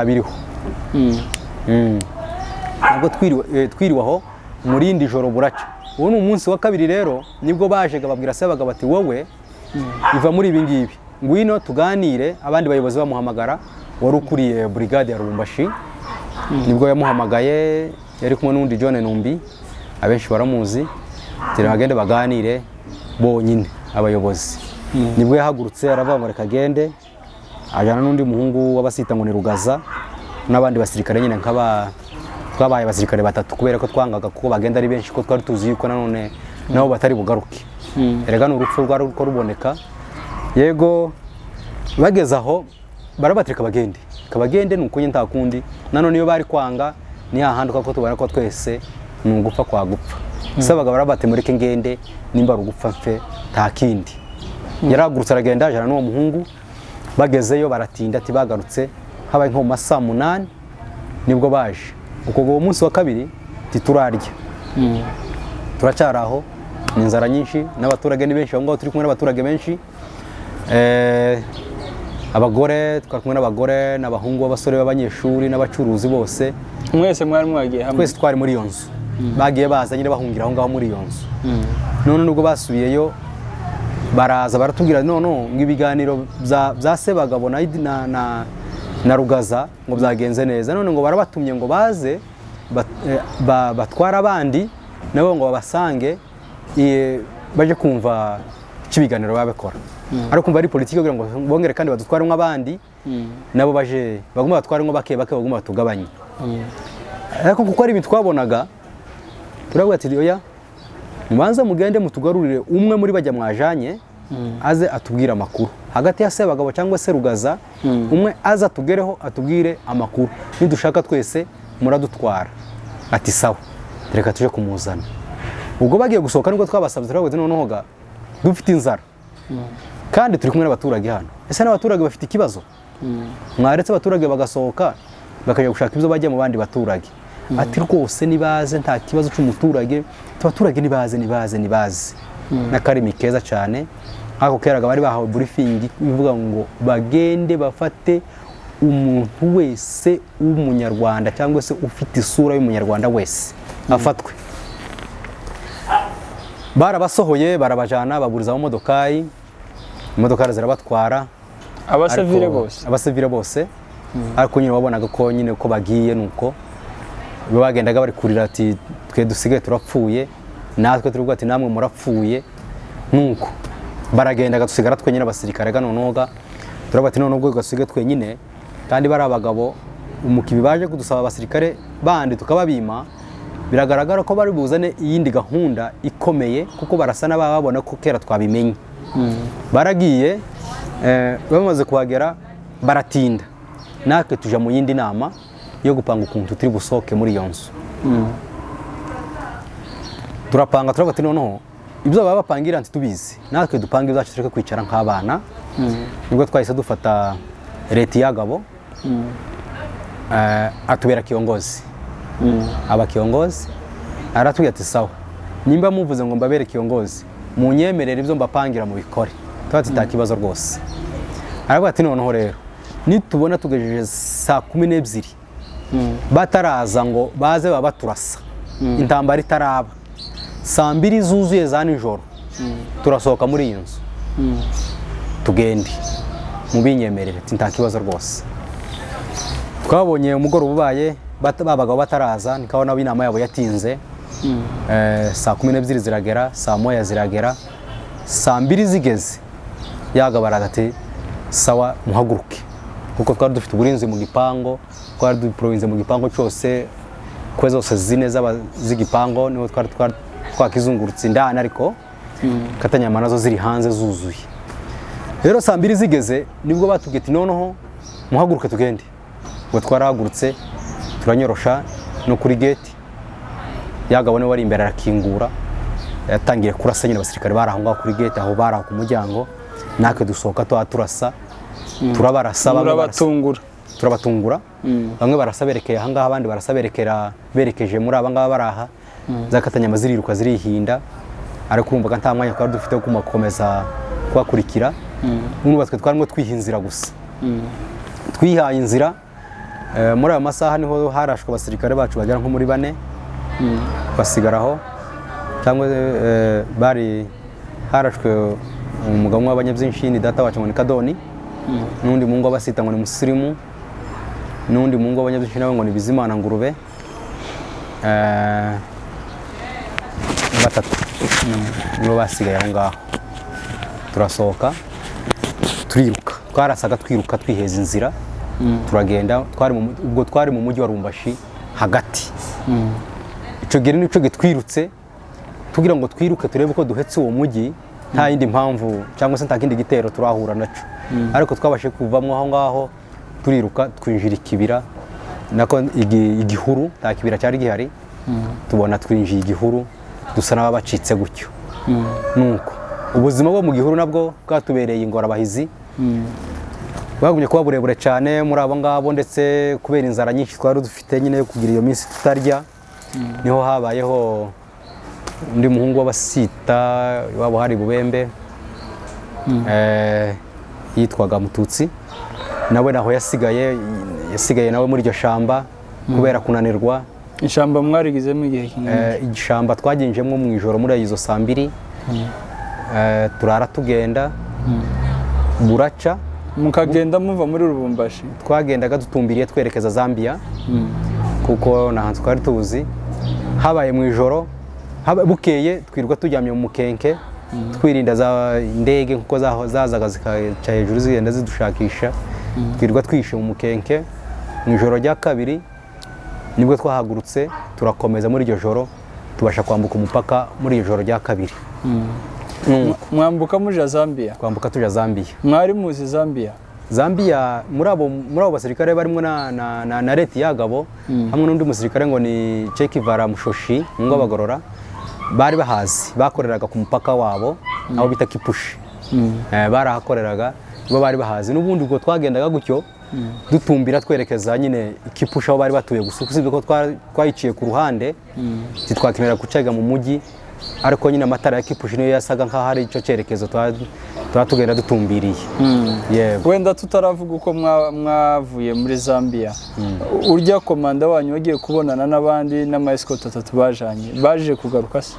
biriho. Nabwo twiriwaho murindi joro buraca. Uwo ni umunsi wa kabiri rero nibwo baje babwira se bagabo ati wowe iva muri ibi ngibi ngwino tuganire. Abandi bayobozi bamuhamagara, wari ukuriye brigade ya Lubumbashi, nibwo yamuhamagaye, yari kumwe n'undi John Numbi, abenshi baramuzi, tiragende baganire bonyine abayobozi. Nibwo yahagurutse aravuga ngo reka gende, ajana n'undi muhungu w'abasita ngo ni Rugaza, n'abandi basirikare nyine twabaye abasirikare 3 kubera ko twangaga kuko bagenda ari benshi, ko twari tuzi yuko nanone nabo batari bugaruke. Erega n'urupfu rwari ruko ruboneka. Yego bageze aho barabatereka kabagende nuko nta kundi nanone iyo bari kwanga ni hahandi ko tubara ko twese ni ugupfa kwa gupfa sabaga barabate mureke ngende nimba rugupfa mfe nta kindi yaragurutse aragenda ajana n'uwo muhungu bagezeyo baratinda ati bagarutse habaye nko masa 8 nibwo baje uko go munsi wa kabiri titurarya turacyaraho ni inzara nyinshi n'abaturage ni benshi ngo turi kumwe n'abaturage benshi abagore twakumwe n'abagore n'abahungu b'abasore b'abanyeshuri n'abacuruzi bose mwese mwari mwagiye hamwe twese twari muri iyo nzu bagiye baza nyine bahungira aho ngaho muri iyo nzu none nubwo basubiyeyo baraza baratubwira no ibiganiro bya Sebagabo na Rugaza ngo byagenze neza none ngo barabatumye ngo baze batwara abandi nabo ngo babasange baje kumva kibiganiro babekora ariko kumva ari politiki kugira ngo bongere kandi badutwaremwe abandi nabo baje baguma batwaremwe bake baguma batugabanye ariko kuko ari ibintu twabonaga turavuga ati oya mubanza mugende mutugarurire umwe muri bajya mwajanye aze atubwira amakuru hagati ya Sebagabo cyangwa se Rugaza umwe aza tugereho atubwire amakuru nidushaka twese muradutwara ati sawa reka tuje kumuzana ubwo bagiye gusohoka nubwo twabasabye turavuga noneho ga dufite inzara kandi turi kumwe n'abaturage hano ese n'abaturage bafite ikibazo mwaretse abaturage bagasohoka bakajya gushaka ibyo bajya mu bandi baturage ati rwose nibaze nta kibazo cy'umuturage abaturage nibaze n'akarimi keza cyane ako keraga bari bahawe briefing bivuga ngo bagende bafate umuntu wese w'umunyarwanda cyangwa se ufite isura y'umunyarwanda wese afatwe barabasohoye barabajana baburiza mu modokayi imodoka zirabatwara abasivile bose ariko nyine wabonaga ko nyine ko bagiye nuko bagendaga bari kurira ati twe dusigaye turapfuye natwe turivuga ati namwe murapfuye nuko baragendaga dusigara twenyine abasirikare ganonoga turavuga ati none ubwo gasigaye twenyine kandi bari abagabo umukibi baje kudusaba abasirikare bandi tukababima biragaragara ko bari buzane iyindi gahunda ikomeye kuko barasana babona ko kera twabimenye baragiye bamaze kuhagera baratinda natwe tuja mu yindi nama yo gupanga ukuntu turi busohoke muri iyo nzu turapanga turavuga ati noneho ibyo baba bapangira ntitubizi natwe dupanga ibyacu tureke kwicara nk'abana nibwo twahise dufata leta yagabo atubera kiongozi aba kiongozi aratubwira ati sawa nimba muvuze ngo mbabere kiongozi munyemerere ibyo mbapangira mu bikore twati takibazo rwose aravuga ati noneho rero nitubona tugejeje saa 12 bataraza ngo baze babaturasa intambara itaraba saa 2 zuzuye za nijoro turasohoka muri iyi nzu tugende mubinyemerere ati ntakibazo rwose twabonye umugoroba ubaye babagabo bataraza nikabona inama yabo yatinze saa 12 ziragera saa 1 ziragera saa 2 zigeze yagabaraga ati sawa muhaguruke kuko twari dufite uburinzi mu gipango twari duprovinze mu gipango cyose kwezi zose zine z'igipango niho twari twakizungurutse indani ariko katanyama nazo ziri hanze zuzuye rero saa 2 zigeze nibwo batubwiye ati noneho muhaguruke tugende ngo twarahagurutse turanyorosha no kuri gate yagabone wari imbere arakingura yatangiye kurasa nyine abasirikare baraho ngaho kuri gate aho baraho ku muryango natwe dusohoka turasa turabarasa turabatungura bamwe barasa berekeye aha ngaha abandi barasa berekeje muri aba ngaba baraha zakatanyama ziriruka zirihinda ariko urumvaga nta mwanya twari dufite wo kumakomeza kubakurikira n'ubu twe twarimo twihinzira gusa twihaye inzira muri aya masaha niho harashwe abasirikare bacu bagera nko muri 4 basigaraho cyangwa bari harashwe umugabo w'abanyabyinshi ni data wacu ngo ni Kadoni n'undi mungu abasita ngo ni Musirimu n'undi mungu w'abanyabyinshi nawe ngo ni Bizimana Ngurube batatu nibo basigaye aho ngaho turasohoka turiruka twarasaga twiruka twiheza inzira turagenda twari mu mujyi wa Lubumbashi hagati ico gihe nico gitwirutse tugira ngo twiruke turebe ko duhetse uwo mujyi nta yindi mpamvu cyangwa se nta kindi gitero turahura naco ariko twabashe kuvamwo aho ngaho turiruka twinjira ikibira nako igihuru nta kibira cyari gihari tubona twinjiye igihuru dusa n'ababacitse gutyo nuko ubuzima bwo mu gihuru nabwo bwatubereye ingorabahizi bwagumye kuba burebure cyane muri abo ngabo ndetse kubera inzara nyinshi twari dufite nyine yo kugira iyo minsi tutarya niho habayeho undi muhungu w'abasita wabo hari Bubembe yitwaga Mututsi nawe naho yasigaye nawe muri iryo shamba kubera kunanirwa. Ishamba mwarigizemo igihe kingana igishamba twaginjemo mu ijoro muri izo saa 2 turara tugenda buraca mukagenda muva muri Lubumbashi. Twagendaga dutumbiriye twerekeza Zambiya kuko nahanze twari tuzi habaye mu ijoro bukeye twirwa tujyamye mu mukenke twirinda za indege kuko zazaga zikaca hejuru zigenda zidushakisha twirwa twishe mu mukenke. Mu ijoro rya kabiri nibwo twahagurutse turakomeza muri iryo joro tubasha kwambuka umupaka muri iryo joro rya kabiri. Mwambuka muja Zambiya? Kwambuka tuja Zambiya. Mwari muzi Zambiya? Zambiya muri abo basirikare barimo na leta yagabo hamwe n'undi musirikare ngo ni Chekivara Mushoshi ngo bagorora bari bahazi bakoreraga ku mupaka wabo aho bita Kipushi barahakoreraga bo bari bahazi n'ubundi ubwo twagendaga gutyo dutumbira twerekeza nyine Kipushi aho bari batuye gusa usibye ko twayiciye ku ruhande titwakenera gucega mu mujyi ariko nyine amatara ya Kipushi niyo yasaga nkaho hari ico cerekezo tugenda dutumbiriye. Yego wenda tutaravuga uko mwavuye muri Zambiya urya komanda wanyu wagiye kubonana n'abandi n'ama escort 3 bajanye baje kugaruka se?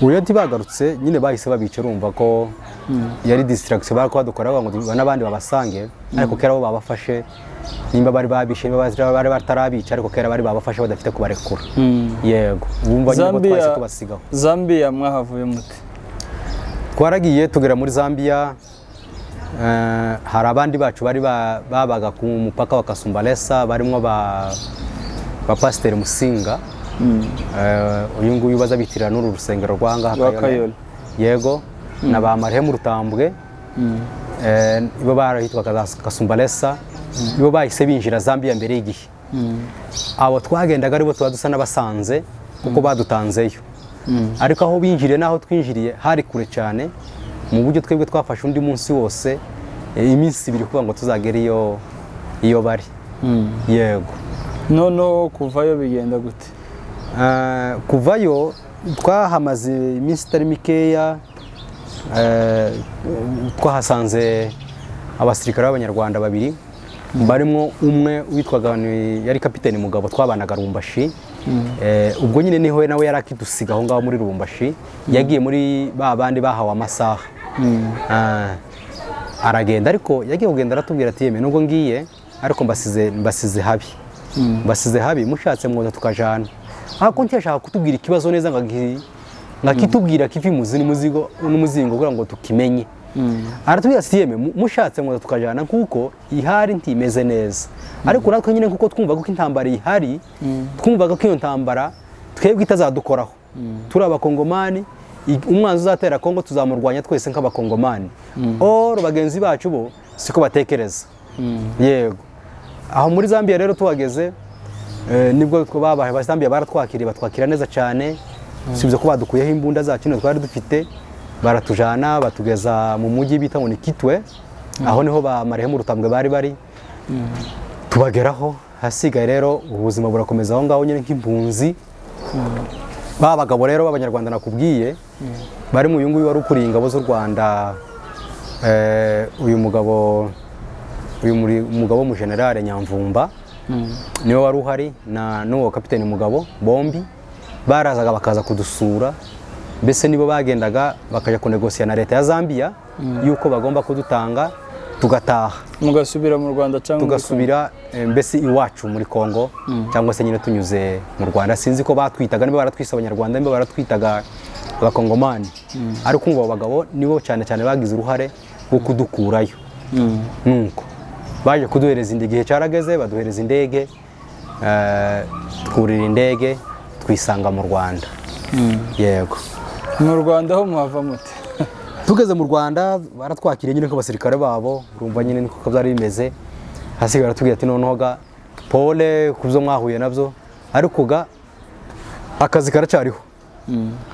Uyo bagarutse nyine bahise babica urumva ko yari distraction barako badukora ngo n'abandi babasange ariko kera bo babafashe nimba bari babishe bari batarabica ariko kera bari babafashe badafite kubarekura. Yego bumva nyine ko twahise tubasigaho. Zambiya mwahavuye mute? Twaragiye tugera muri Zambiya hari abandi bacu bari babaga ku mupaka wa Kasumbalesa barimo ba Pasteur Musinga uyu nguyu baza bitirira n'uru rusengero rwanga Kayole. Yego na ba Marehemu Rutambwe ibo barahitwa Kasumbalesa ibo bahise binjira Zambiya mbere y'igihe. Abo twagendaga aribo dusa n'abasanze kuko badutanzeyo ariko aho binjiriye naho twinjiriye hari kure cyane mu buryo twebwe twafashe undi munsi wose iminsi 2 kuvuga ngo tuzagera iyo bari. Yego nono kuvayo bigenda gute? Kuvayo twahamaze iminsi itari mikeya twahasanze abasirikare b'abanyarwanda 2 barimo umwe witwaga yari kapiteni Mugabo twabanaga Lubumbashi. Ubwo nyine niho nawe yari akidusiga aho ngaho muri Lubumbashi yagiye muri babandi bahawe amasaha aragenda ariko yagiye kugenda aratubwira ati yeme nubwo ngiye ariko mbasize habi mushatse mwoza tukajana ako ntiyashaka kutubwira ikibazo neza ngakitubwira kivi n'umuzingo kugira ngo tukimenye. Aratubwira ati yeme mushatse mwoza tukajana kuko ihari ntimeze neza ariko natwe nyine kuko twumva ko intambara ihari twumva ko iyo ntambara twebwe itazadukoraho turi abakongomani umwanzi uzatera Kongo tuzamurwanya twese nk'abakongomani bagenzi bacu bo siko batekereza. Yego aho muri Zambiya rero tuhageze nibwo babaye Zambiya baratwakiriye batwakira neza cyane sibyo ko badukuyeho imbunda zacu twari dufite baratujana batugeza mu mujyi bita ngo ni Kitwe aho niho ba Marehemu Rutambwe bari tubageraho hasigaye rero ubuzima burakomeza aho ngaho nyine nk'impunzi. Babagabo rero b'abanyarwanda nakubwiye bari mu yungu wari ukuriye ingabo z'u Rwanda uyu mugabo mu generale Nyamvumba niwe wari uhari na n'uwo kapiteni Mugabo bombi barazaga bakaza kudusura mbese nibo bagendaga bakaja kunegosiya na leta ya Zambiya yuko bagomba kudutanga tugataha mugasubira mu Rwanda cyangwa tugasubira mbese iwacu muri Kongo cyangwa se nyine tunyuze mu Rwanda. Sinzi ko batwitaga niba baratwisa abanyarwanda niba baratwitaga abakongomani ariko ngo abagabo nibo cyane bagize uruhare rwo kudukurayo. Nuko baje kuduhereza indege igihe cyarageze baduhereza indege twurira indege twisanga mu Rwanda. Yego mu Rwanda ho muhava mute? tugeze mu Rwanda baratwakiriye nyine nk'abasirikare babo urumva nyine niko byari bimeze hasigara tubwira ati noneho ga pole kubyo mwahuye nabyo ariko ga akazi karacariho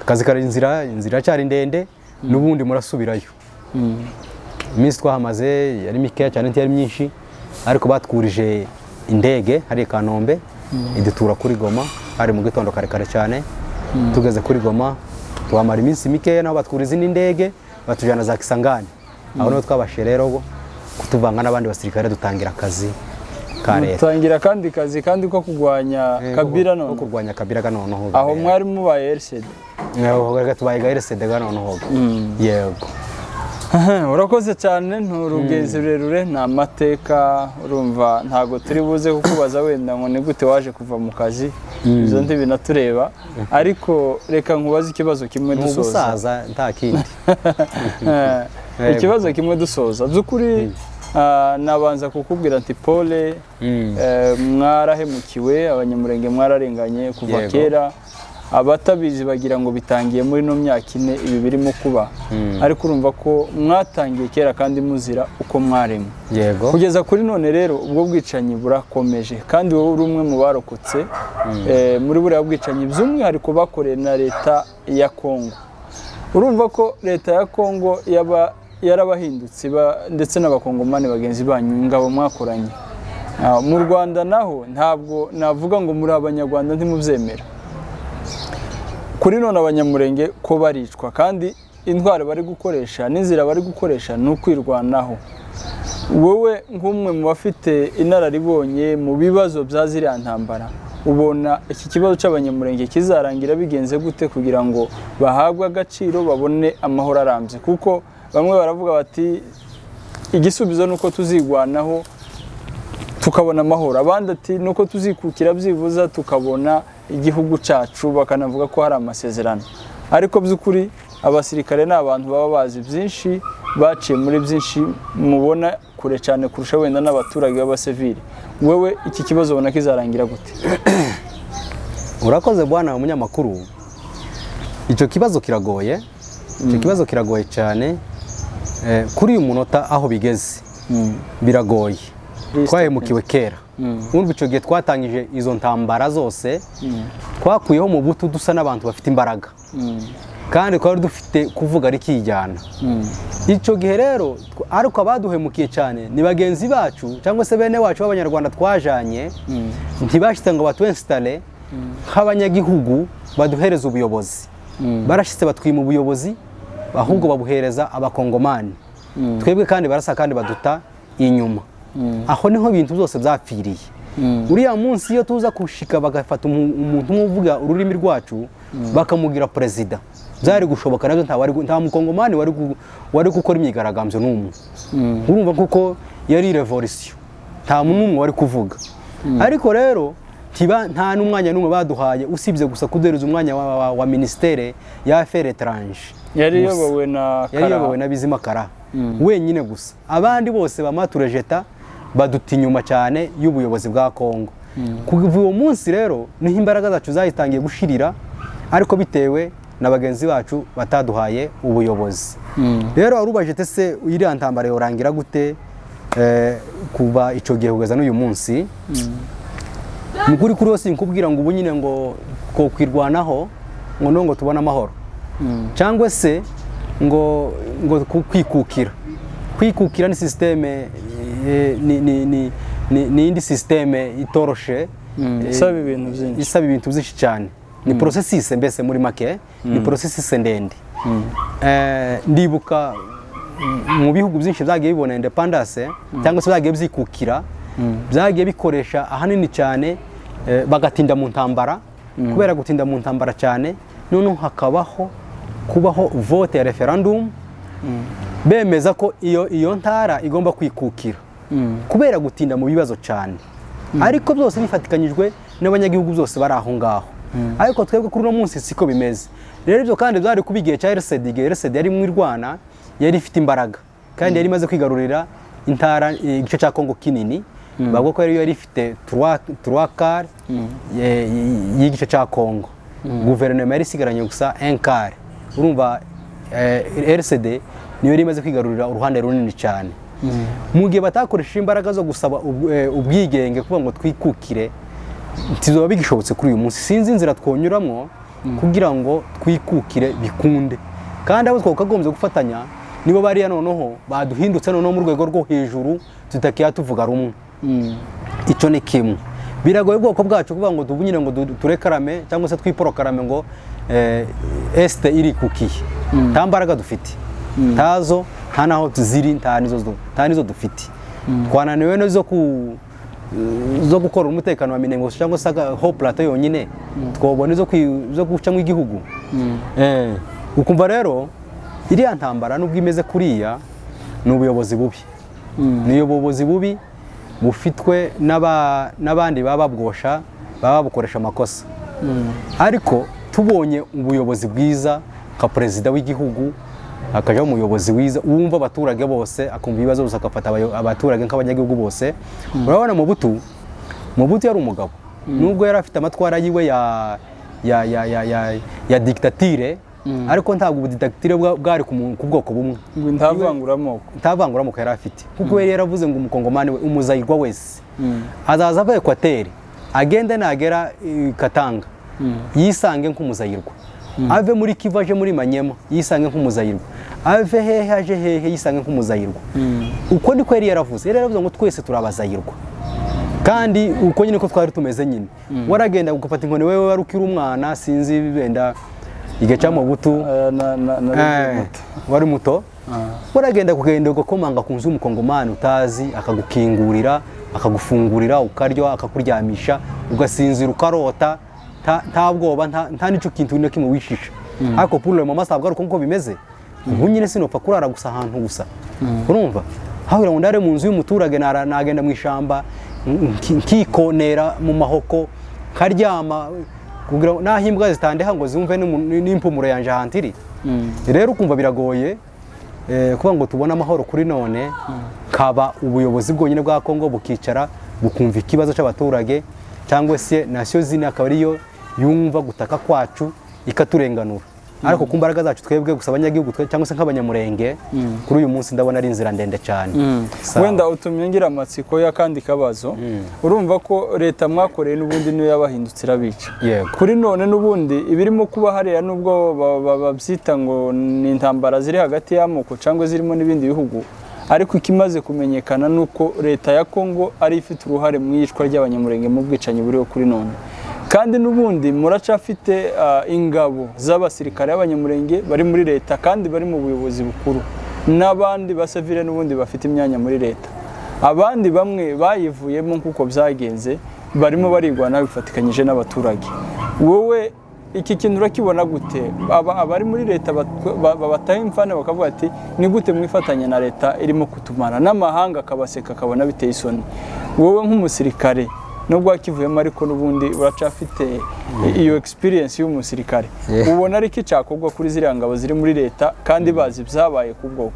akazi kari inzira cyari ndende n'ubundi murasubirayo iminsi twahamaze yari mikeya cyane ntiyari myinshi ariko batwurije indege hari Kanombe idutura kuri Goma hari mu gitondo kare cyane tugeze kuri Goma tuhamara iminsi mikeya naho batwuriza indege batujana za Kisangani aho no twabashe rero kutuvanga n'abandi basirikare dutangira akazi ka leta dutangira kandi kazi kandi ko kurwanya Kabila none ko kurwanya Kabila ga noneho aho mwari mubaye RCD ngaho tubaye ga RCD ga noneho yego urakoze cyane nturugeze rurerure na amateka urumva ntago turi buze kukubaza wenda ngo ni gute waje kuva mu kazi izo ndi binatureba ariko reka nkubaze ikibazo kimwe dusoza umusaza nta kindi ikibazo kimwe dusoza by'ukuri nabanza kukubwira ati pole mwarahemukiwe abanyamurenge mwararenganye kuva kera abatabizi bagira ngo bitangiye muri no myaka ine ibi birimo kuba ariko urumva ko mwatangiye kera kandi muzira uko mwaremwe yego kugeza kuri none rero ubwo bwicanyi burakomeje kandi wowe uri umwe mu barokotse muri buriya bwicanyi by'umwihariko bakoreye na leta ya Kongo urumva ko leta ya Kongo yarabahindutse ndetse n'abakongomani bagenzi banyu ingabo mwakoranye mu Rwanda naho ntabwo navuga ngo muri abanyarwanda ntimubyemera kuri none abanyamurenge ko baricwa kandi intwaro bari gukoresha n'inzira bari gukoresha ni ukwirwanaho wowe nk'umwe mu bafite inararibonye mu bibazo bya ziriya ntambara ubona iki kibazo cy'abanyamurenge kizarangira bigenze gute kugira ngo bahabwe agaciro babone amahoro arambye kuko bamwe baravuga bati igisubizo nuko tuzigwanaho tukabona amahoro abandi ati nuko tuzikukira byibuza tukabona igihugu cyacu bakanavuga ko hari amasezerano ariko by'ukuri abasirikare ni abantu baba bazi byinshi baciye muri byinshi mubona kure cyane kurusha wenda n'abaturage b'abasivili wewe iki kibazo ubona kizarangira gute urakoze bwana umunyamakuru icyo kibazo kiragoye cyane kuri uyu munota aho bigeze biragoye twahemukiwe kera urumva icyo gihe twatangije izo ntambara zose twakuyeho Mobutu dusa n'abantu bafite imbaraga kandi twari dufite kuvuga rikijyana icyo gihe rero ariko abaduhemukiye cyane ni bagenzi bacu cyangwa se bene wacu b'abanyarwanda twajanye ntibashyize ngo batwensitare nk'abanyagihugu baduhereza ubuyobozi barashyitse batwima ubuyobozi ahubwo babuhereza abakongomani twebwe kandi barasa kandi baduta inyuma aho niho ibintu byose byapfiriye uriya munsi iyo tuza kushika bagafata umuntu uvuga ururimi rwacu bakamugira perezida byari gushoboka nazo nta mukongomani wari gukora imyigaragambyo n'umwe urumva kuko yari revolution nta n'umwe wari kuvuga ariko rero nta n'umwanya n'umwe baduhaye usibye gusa kudereza umwanya wa ministere ya affaires étrangères yari yobowe na Bizima Kara wenyine gusa abandi bose bamaturejeta baduta inyuma cyane y'ubuyobozi bwa Kongo kuva uwo munsi rero niho imbaraga zacu zayitangiye gushirira ariko bitewe na bagenzi bacu bataduhaye ubuyobozi rero arubajete se iriya ntambara yorangira gute kuva icyo gihe kugeza n'uyu munsi mukuri kuri wose nkubwira ngo ubu nyine ngo kwirwanaho ngo tubone amahoro cyangwa se ngo kwikukira ni systeme ni indi systeme itoroshe isaba ibintu byinshi cyane ni processus mbese muri make ni processus ndende ndibuka mu bihugu byinshi byagiye bibona independence cyangwa se byagiye byikukira byagiye bikoresha ahanini cyane bagatinda mu ntambara kubera gutinda mu ntambara cyane noneho kubaho vote ya referendum bemeza ko iyo ntara igomba kwikukira kubera gutinda mu bibazo cyane ariko byose bifatikanyijwe n'abanyagihugu byose bari aho ngaho ariko twebwe kuri uno munsi siko bimeze rero ibyo kandi byari kuba igihe cya RCD yari mu Rwanda yari ifite imbaraga kandi yari imaze kwigarurira intara igice cya Kongo kinini bavuga ko yari ifite 3/4 y'igice cya Kongo guverinoma yari isigaranye gusa 1/4 urumva RCD niyo rimaze kwigarurira uruhande runini cyane mu gihe batakoresha imbaraga zo gusaba ubwigenge kuvuga ngo twikukire tizoba bigishobotse kuri uyu munsi sinzi inzira twonyuramo kugira ngo twikukire bikunde kandi abo twakagombye gufatanya nibo bari noneho baduhindutse noneho mu rwego rwo hejuru tutakiya tuvuga rumwe icyo ni kimwe biragoye ubwoko bwacu kuvuga ngo tubunyine ngo turekarame cyangwa se twiporokarame ngo este iri kukiye nta mbaraga dufite tazo nta naho tuziri nta nizo dufite twananiwe no zo gukora umutekano wa Minembwe cyangwa se ho plateau yonyine twobone zo guca mu igihugu ukumva rero iriya ntambara nubwo imeze kuriya n'ubuyobozi bubi n'ubuyobozi bubi bufitwe n'abandi baba babwosha baba babukoresha amakosa ariko tubonye ubuyobozi bwiza ka perezida w'igihugu akaje umuyobozi wiza wumva abaturage bose akumva ibibazo bose akafata abaturage nk'abanyagihugu bose urabona Mobutu yari umugabo nubwo yari afite amatwara yiwe ya dictature ariko ntabwo ubudictature bwari ku bwoko bumwe ntavanguramoko yari afite kuko yari yaravuze ngo umukongomani we umuzayirwa wese azaza ava Equateur agende nagera Katanga yisange nk'umuzayirwa ave muri Kivu aje muri Manyema yisange nk'umuzayirwa ave hehe aje hehe yisange nk'umuzayirwa uko niko yari yaravuze ngo twese turabazayirwa kandi uko nyine ko twari tumeze nyine waragenda gufata inkoni wewe wari ukiri umwana sinzi bibenda igaca Mobutu wari muto waragenda kugenda ugakomanga ku nzu y'umukongomani utazi akagukingurira akagufungurira ukaryo akakuryamisha ugasinzira ukarota nta bwoba nta nico kintu no kimwe wishisha ariko pour le moment sabwa uko bimeze ubu nyine sinopfa kurara gusa ahantu gusa urumva hahira ngo ndare mu nzu y'umuturage nagenda mu ishamba nkikonera mu mahoko karyama kugira nahimbwa zitandeha ngo zumve n'impumuro yanje hantiri rero ukumva biragoye kuba ngo tubona amahoro kuri none kaba ubuyobozi bwonyine bwa Kongo bukicara bukumva ikibazo cy'abaturage cyangwa se nation zine akaba ariyo yumva gutaka kwacu ikaturenganura ariko ku mbaraga zacu twebwe gusa abanyagihugu cyangwa se nk'abanyamurenge kuri uyu munsi ndabona ari inzira ndende cyane wenda utumye ngira amatsiko ya kandi kabazo urumva ko leta mwakoreye n'ubundi niyo yabahindutse irabica kuri none n'ubundi ibirimo kuba hariya nubwo babyita ngo ni intambara ziri hagati y'amoko cyangwa zirimo n'ibindi bihugu ariko ikimaze kumenyekana nuko leta ya Kongo ari ifite uruhare mu yicwa ry'abanyamurenge mu bwicanyi buriho kuri none kandi n'ubundi muracafite ingabo z'abasirikare y'abanyamurenge bari muri leta kandi bari mu buyobozi bukuru n'abandi basivile n'ubundi bafite imyanya muri leta abandi bamwe bayivuyemo nkuko byagenze barimo barigwana bifatikanyije n'abaturage wowe iki kintu urakibona gute abari muri leta babataye imfane bakavuga ati ni gute mwifatanya na leta irimo kutumana n'amahanga akabaseka akabona biteye isoni wowe nk'umusirikare nubwo wakivuyemo ariko n'ubundi uracafite iyo experience y'umusirikare ubona ari iki cyakorwa kuri ziriya ngabo ziri muri leta kandi bazi byabaye ku bwoko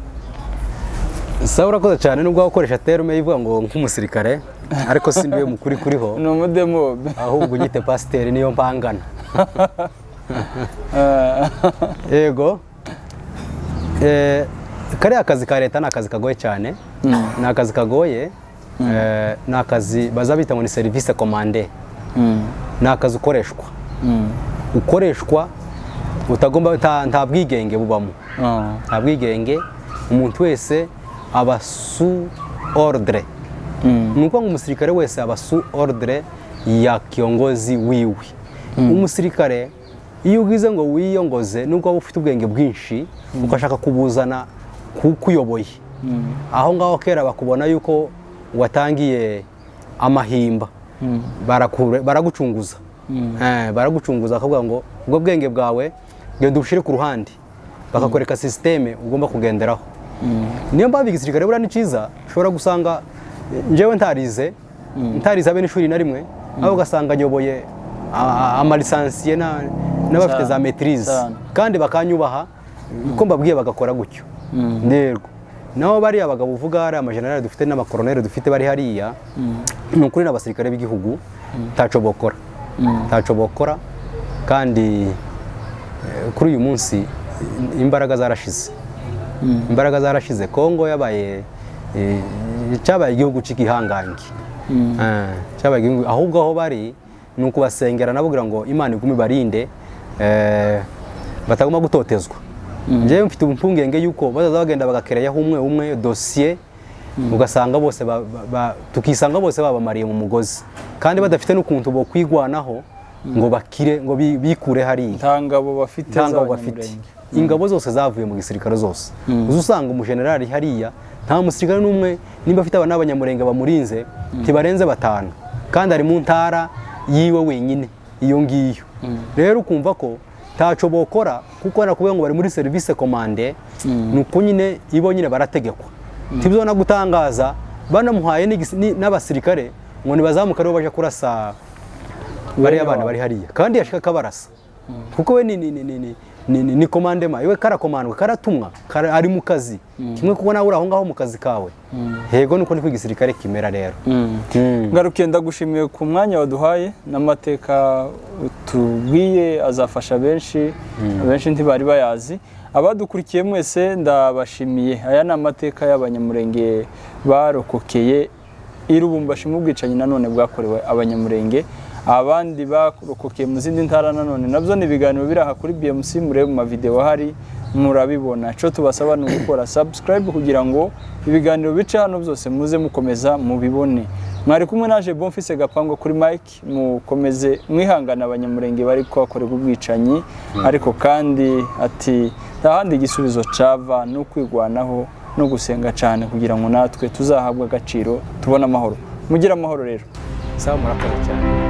sawa urakoze cyane nubwo wakoresha terme yivuga ngo nk'umusirikare ariko sindiwe mukuri kuriho ni umudemo ahubwo nyite pasiteri niyo mpangana yego kariya akazi ka leta ni akazi kagoye cyane ni akazi kagoye ni akazi baza bita ngo ni serivisi komande ni akazi ukoreshwa utagomba nta bwigenge bubamo nta bwigenge umuntu wese aba su ordre nuko ngo umusirikare wese aba su ordre ya kiongozi wiwe umusirikare iyo ugize ngo wiyongoze nubwo waba ufite ubwenge bwinshi ukashaka kubuzana kukuyoboye aho ngaho kera bakubona yuko watangiye amahimba baragucunguza baragucunguza akavuga ngo ubwo bwenge bwawe genda ubushire ku ruhande bakakoreka systeme ugomba kugenderaho niyo mpamvu igisirikare bura ni cyiza ushobora gusanga njyewe ntarize abe n'ishuri na rimwe aho ugasanga nyoboye amalisansiye n'abafite za maîtrise kandi bakanyubaha uko mbabwiye bagakora gutyo nderwo naho bari abagabo uvuga ari amajenerali dufite n'amakoroneri dufite bari hariya ni ukuri n'abasirikare b'igihugu taco bokora kandi kuri uyu munsi imbaraga zarashize imbaraga zarashize Kongo yabaye cyabaye igihugu cy'igihangange cyabaye igihugu ahubwo aho bari nuko basengera nabubwira ngo Imana igume barinde batagomba gutotezwa nje mfite umpungenge yuko bazaza bagenda bagakereya umwe dossier ugasanga bose tukisanga bose babamariye mu mugozi kandi badafite n'ukuntu bo kwigwanaho ngo bakire ngo bikure hari ntangabo bafite ingabo zose zavuye mu gisirikare zose uzusanga umugenerali hariya nta musirikare n'umwe nimba afite n'abanyamurenge bamurinze tibarenze batanu kandi ari mu ntara yiwe wenyine iyo ngiyo rero ukumva ko taco bokora kuko nakubwiye ngo bari muri service commande nuko nyine ibo nyine barategekwa tibyo na gutangaza banamuhaye n'abasirikare ngo nibazamuka rero baje kurasa bari abana bari hariya kandi yashika kabarasa kuko we ni commandement iwe karakomandwa karatumwa ari mu kazi kimwe kuko nawe uraho ngaho mu kazi kawe hego nuko niko igisirikare kimera rero ngarukiye ndagushimiye ku mwanya waduhaye n'amateka tubwiye azafasha benshi ntibari bayazi abadukurikiye mwese ndabashimiye aya ni amateka y'abanyamurenge barokokeye i Lubumbashi mu bwicanyi nanone bwakorewe abanyamurenge abandi barokokeye mu zindi ntara nanone nabyo ni ibiganiro biri aha kuri BMC murebe mu video hari murabibona cyo tubasaba no gukora subscribe kugira ngo ibiganiro bice hano byose muze mukomeza mubibone mwari kumwe naje Bonfise Gapango kuri Mike mukomeze mwihangana abanyamurenge bari kwakorera ubwicanyi ariko kandi ati tahandi igisubizo cava no kwigwanaho no gusenga cyane kugira ngo natwe tuzahabwa agaciro tubone amahoro mugira amahoro rero sawa murakoze cyane